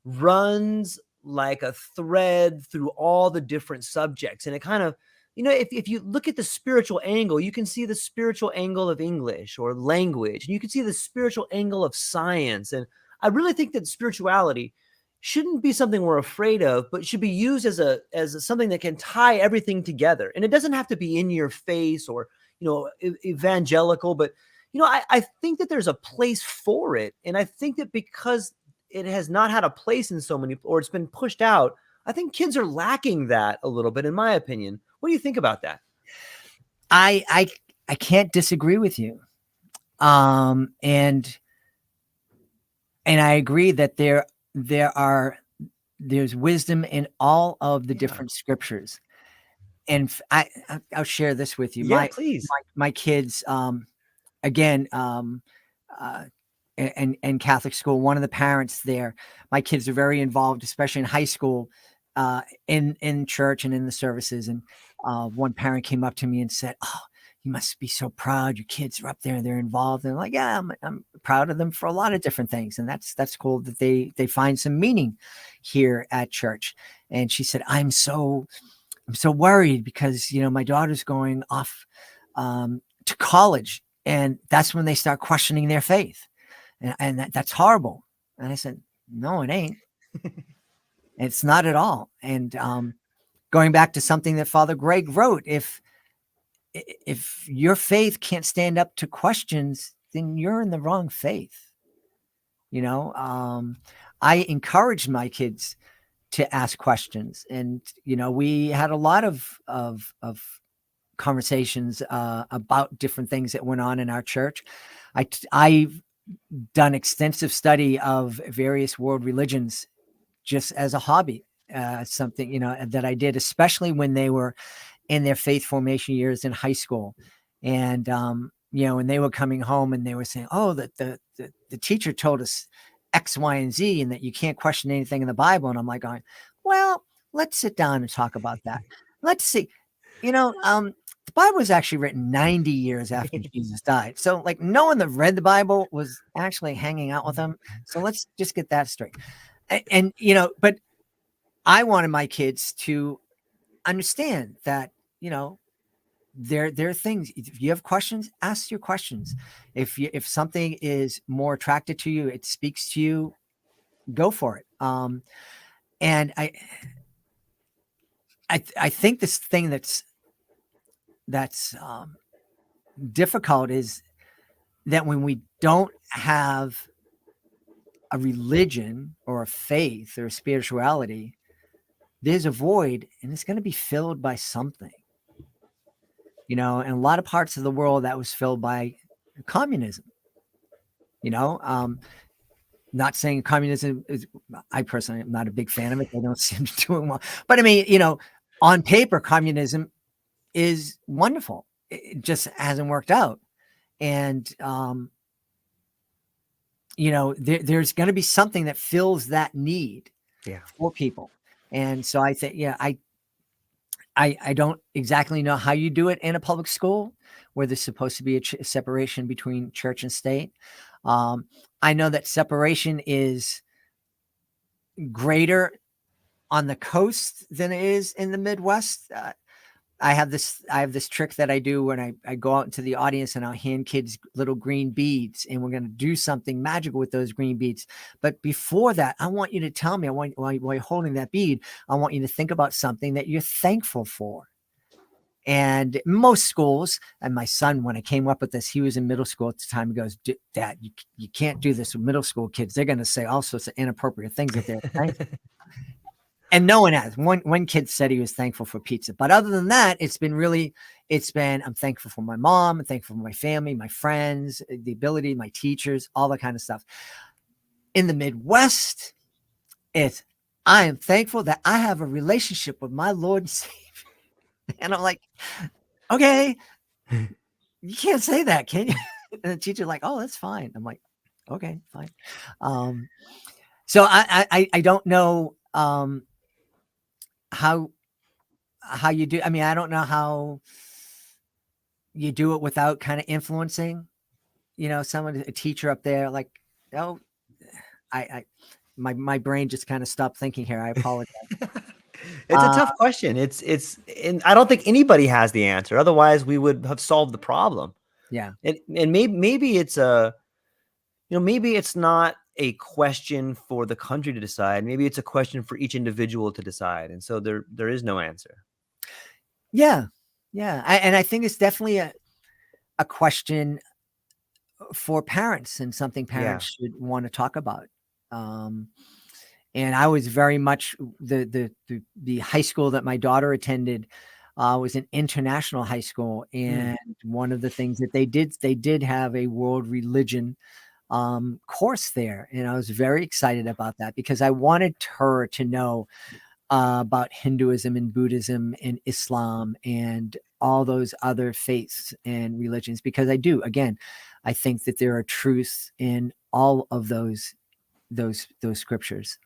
S1: runs like a thread through all the different subjects. And it kind of, if you look at the spiritual angle, you can see the spiritual angle of English or language, and you can see the spiritual angle of science. And I really think that spirituality shouldn't be something we're afraid of, but should be used as something that can tie everything together. And it doesn't have to be in your face or, evangelical, but, I think that there's a place for it. And I think that because it has not had a place in so many, or it's been pushed out, I think kids are lacking that a little bit, in my opinion. What do you think about that?
S2: I can't disagree with you. And I agree that there's wisdom in all of the different scriptures. And I'll share this with you.
S1: Yeah, please.
S2: My kids, again, and Catholic school, one of the parents there, my kids are very involved, especially in high school, in church and in the services. And one parent came up to me and said, "Oh, you must be so proud. Your kids are up there, they're involved." And I'm like, yeah, I'm proud of them for a lot of different things. And that's cool that they find some meaning here at church. And she said, I'm so worried because, my daughter's going off to college, and that's when they start questioning their faith. And that's horrible. And I said, no, it ain't. It's not at all. And going back to something that Father Greg wrote, if your faith can't stand up to questions, then you're in the wrong faith. I encouraged my kids to ask questions, and we had a lot of conversations about different things that went on in our church. I've done extensive study of various world religions just as a hobby, something that I did, especially when they were in their faith formation years in high school. And when they were coming home and they were saying, oh, that the teacher told us X, Y, and Z, and that you can't question anything in the Bible. And I'm like going, well, let's sit down and talk about that. Let's see. The Bible was actually written 90 years after Jesus died. So like no one that read the Bible was actually hanging out with him. So let's just get that straight. And but I wanted my kids to understand that, there are things. If you have questions, ask your questions. If something is more attracted to you, it speaks to you, go for it. And I think this thing that's difficult is that when we don't have a religion or a faith or a spirituality, there's a void, and it's going to be filled by something. In a lot of parts of the world that was filled by communism. Not saying communism is, I personally am not a big fan of it. They don't seem to do it well. But I mean, on paper, communism is wonderful. It just hasn't worked out. And, there's going to be something that fills that need for people. And so I think, I don't exactly know how you do it in a public school where there's supposed to be a separation between church and state. I know that separation is greater on the coast than it is in the Midwest. I have this trick that I do when I go out into the audience and I'll hand kids little green beads, and we're going to do something magical with those green beads. But before that, I want you to tell me, while you're holding that bead, I want you to think about something that you're thankful for. And most schools, and my son, when I came up with this, he was in middle school at the time. He goes, Dad, you can't do this with middle school kids. They're going to say all sorts of inappropriate things that they're thankful. And no one has. One kid said he was thankful for pizza. But other than that, I'm thankful for my mom. I'm thankful for my family, my friends, the ability, my teachers, all that kind of stuff. In the Midwest, I am thankful that I have a relationship with my Lord and Savior. And I'm like, okay, you can't say that, can you? And the teacher's like, oh, that's fine. I'm like, okay, fine. So I don't know how you do. I mean, I don't know how you do it without kind of influencing, someone, a teacher up there. Like, oh, my brain just kind of stopped thinking here. I apologize.
S1: It's a tough question. And I don't think anybody has the answer. Otherwise, we would have solved the problem.
S2: Yeah.
S1: And maybe it's maybe it's not a question for the country to decide. Maybe it's a question for each individual to decide. And so there is no answer.
S2: Yeah. Yeah. And I think it's definitely a question for parents, and something parents should want to talk about. And I was very much the high school that my daughter attended was an international high school. And one of the things that they did have a world religion course there. And I was very excited about that because I wanted her to know about Hinduism and Buddhism and Islam and all those other faiths and religions, because I think that there are truths in all of those scriptures.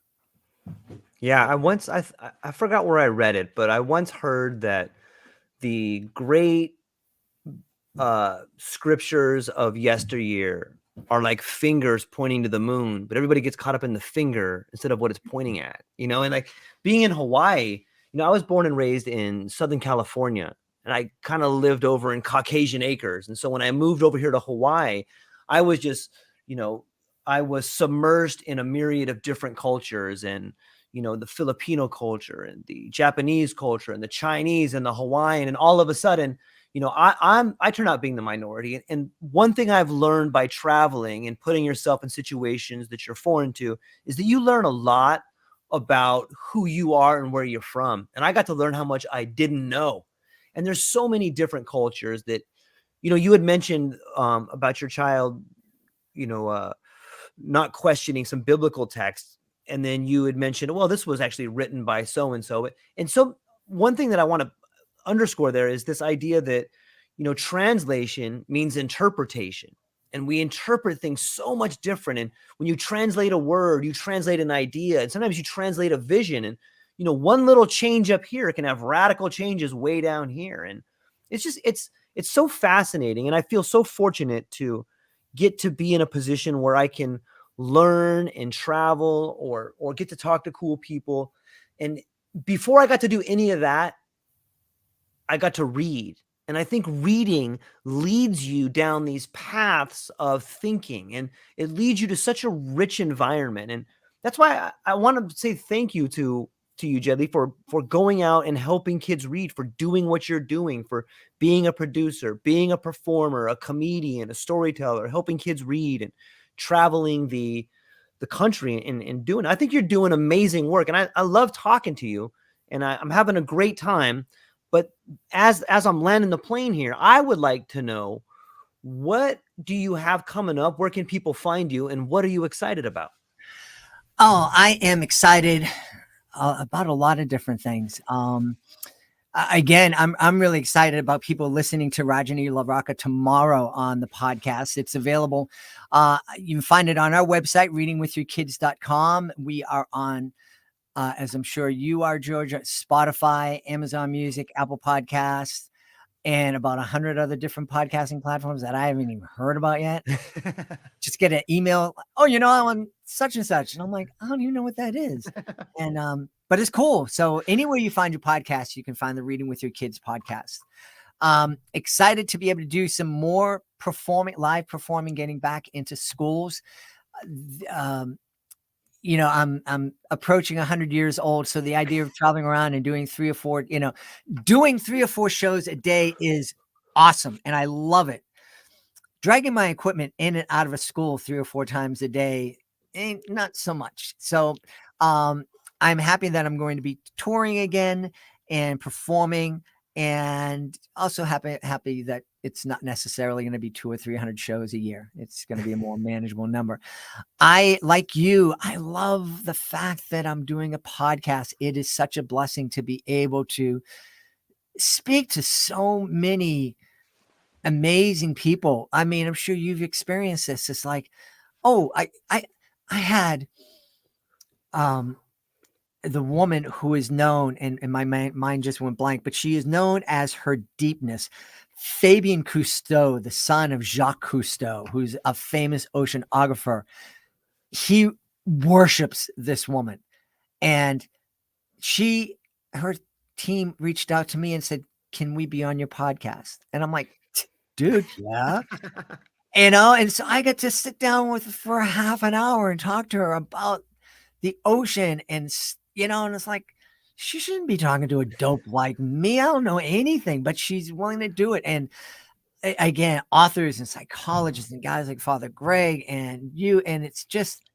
S1: Yeah, I forgot where I read it, but I once heard that the great scriptures of yesteryear are like fingers pointing to the moon, but everybody gets caught up in the finger instead of what it's pointing at, and like being in Hawaii, I was born and raised in Southern California, and I kind of lived over in Caucasian acres. And so when I moved over here to Hawaii, I was just, I was submerged in a myriad of different cultures, and the Filipino culture and the Japanese culture and the Chinese and the Hawaiian. And all of a sudden, I turn out being the minority. And one thing I've learned by traveling and putting yourself in situations that you're foreign to is that you learn a lot about who you are and where you're from. And I got to learn how much I didn't know. And there's so many different cultures that, you had mentioned about your child, not questioning some biblical texts. And then you had mentioned, well, this was actually written by so-and-so. And so one thing that I want to underscore there is this idea that, translation means interpretation, and we interpret things so much different. And when you translate a word, you translate an idea, and sometimes you translate a vision. And, one little change up here can have radical changes way down here. And it's just, it's so fascinating. And I feel so fortunate to get to be in a position where I can learn and travel or get to talk to cool people. And before I got to do any of that, I got to read. And I think reading leads you down these paths of thinking, and it leads you to such a rich environment. And that's why I want to say thank you to you, Jedley, for going out and helping kids read, for doing what you're doing, for being a producer, being a performer, a comedian, a storyteller, helping kids read and traveling the country and doing it. I think you're doing amazing work. And I love talking to you, and I'm having a great time. But as I'm landing the plane here, I would like to know, what do you have coming up? Where can people find you? And what are you excited about?
S2: Oh, I am excited about a lot of different things. Again, I'm really excited about people listening to Rajani LaRocca tomorrow on the podcast. It's available. You can find it on our website, readingwithyourkids.com. We are on, as I'm sure you are, Georgia, Spotify, Amazon Music, Apple Podcasts, and about 100 other different podcasting platforms that I haven't even heard about yet. Just get an email. Oh, I'm on such and such. And I'm like, I don't even know what that is. And, but it's cool. So anywhere you find your podcast, you can find the Reading with Your Kids podcast. Excited to be able to do some more live performing, getting back into schools. I'm approaching 100 years old. So the idea of traveling around and doing three or four shows a day is awesome. And I love it. Dragging my equipment in and out of a school 3 or 4 times a day ain't not so much. So I'm happy that I'm going to be touring again and performing, and also happy that it's not necessarily going to be 200 or 300 shows a year. It's going to be a more manageable number. Like you, I love the fact that I'm doing a podcast. It is such a blessing to be able to speak to so many amazing people. I mean, I'm sure you've experienced this. It's like, oh, I had the woman who is known, and my mind just went blank, but she is known as her deepness. Fabien Cousteau, the son of Jacques Cousteau, who's a famous oceanographer. He worships this woman, and her team reached out to me and said, "Can we be on your podcast?" And I'm like, dude, yeah. And so I got to sit down with her for half an hour and talk to her about the ocean, and and it's like, she shouldn't be talking to a dope like me. I don't know anything, but she's willing to do it. And again, authors and psychologists and guys like Father Greg and you, and it's just,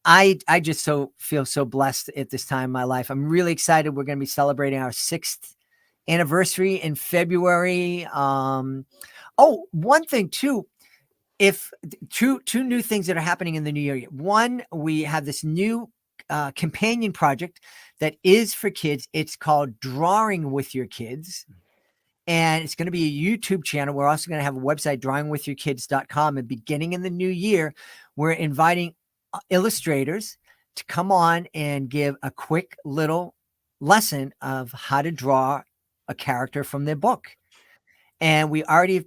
S2: I just feel so blessed at this time in my life. I'm really excited. We're going to be celebrating our 6th anniversary in February. Oh, one thing too, if two new things that are happening in the new year. One, we have this new companion project that is for kids. It's called Drawing with Your Kids, and it's going to be a YouTube channel. We're also going to have a website, drawingwithyourkids.com, and beginning in the new year, we're inviting illustrators to come on and give a quick little lesson of how to draw a character from their book. And we already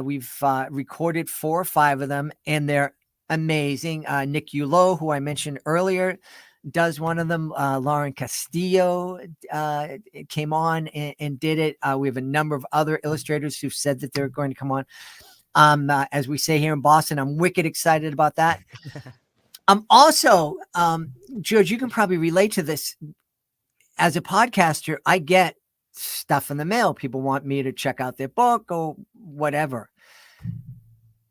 S2: we've recorded 4 or 5 of them, and they're amazing. Nick Hulot, who I mentioned earlier, does one of them. Lauren Castillo came on and did it. We have a number of other illustrators who've said that they're going to come on. As we say here in Boston, I'm wicked excited about that. I'm also, George, you can probably relate to this. As a podcaster, I get stuff in the mail. People want me to check out their book or whatever.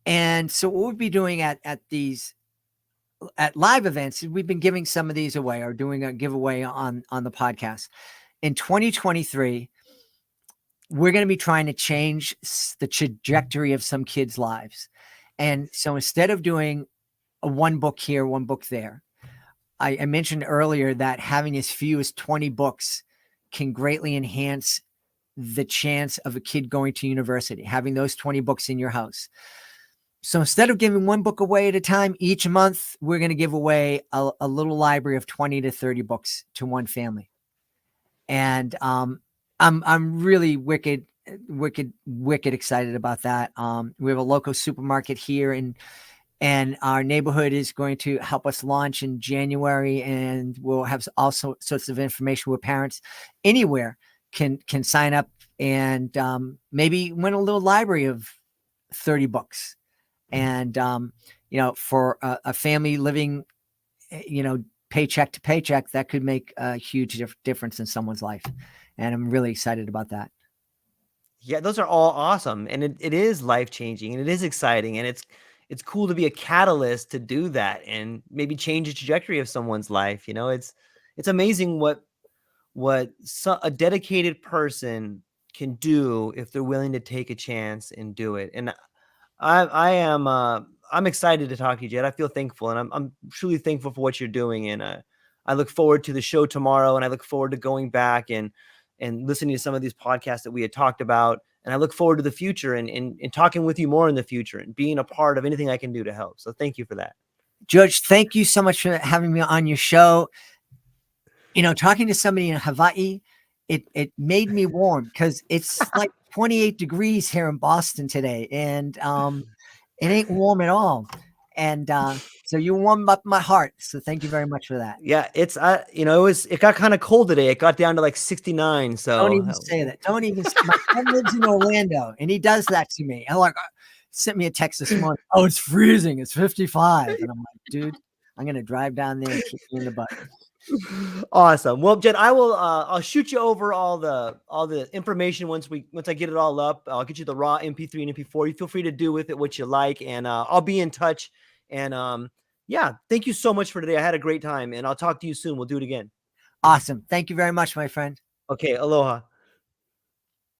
S2: And so what we'll be doing at live events, we've been giving some of these away, or doing a giveaway on the podcast. In 2023, we're going to be trying to change the trajectory of some kids' lives. And so instead of doing a 1 book here, 1 book there, I mentioned earlier that having as few as 20 books can greatly enhance the chance of a kid going to university, having those 20 books in your house. So instead of giving 1 book away at a time, each month, we're going to give away a little library of 20 to 30 books to one family. And I'm really wicked excited about that. We have a local supermarket here, and our neighborhood is going to help us launch in January, and we'll have all sorts of information where parents anywhere can sign up and maybe win a little library of 30 books. And, for a family living, paycheck to paycheck, that could make a huge difference in someone's life. And I'm really excited about that.
S1: Yeah, those are all awesome. And it is life-changing, and it is exciting, and it's cool to be a catalyst to do that and maybe change the trajectory of someone's life. It's amazing what a dedicated person can do if they're willing to take a chance and do it. And I'm excited to talk to you, Jed. I feel thankful, and I'm truly thankful for what you're doing. And I look forward to the show tomorrow, and I look forward to going back and listening to some of these podcasts that we had talked about. And I look forward to the future and talking with you more in the future and being a part of anything I can do to help. So thank you for that.
S2: George, thank you so much for having me on your show. Talking to somebody in Hawaii, it made me warm, because it's like 28 degrees here in Boston today, and it ain't warm at all. And so you warmed up my heart. So thank you very much for that.
S1: Yeah, it's it got kind of cold today. It got down to like 69. So
S2: don't even say that. Don't even. My friend lives in Orlando, and he does that to me. And sent me a text this morning. Oh, it's freezing. It's 55. And I'm like, dude, I'm gonna drive down there and kick you in the butt.
S1: Awesome. Well, Jed, I'll shoot you over all the information once I get it all up. I'll get you the raw MP3 and MP4. You feel free to do with it what you like, and I'll be in touch. And yeah, thank you so much for today. I had a great time, and I'll talk to you soon. We'll do it again.
S2: Awesome. Thank you very much, my friend.
S1: Okay, aloha.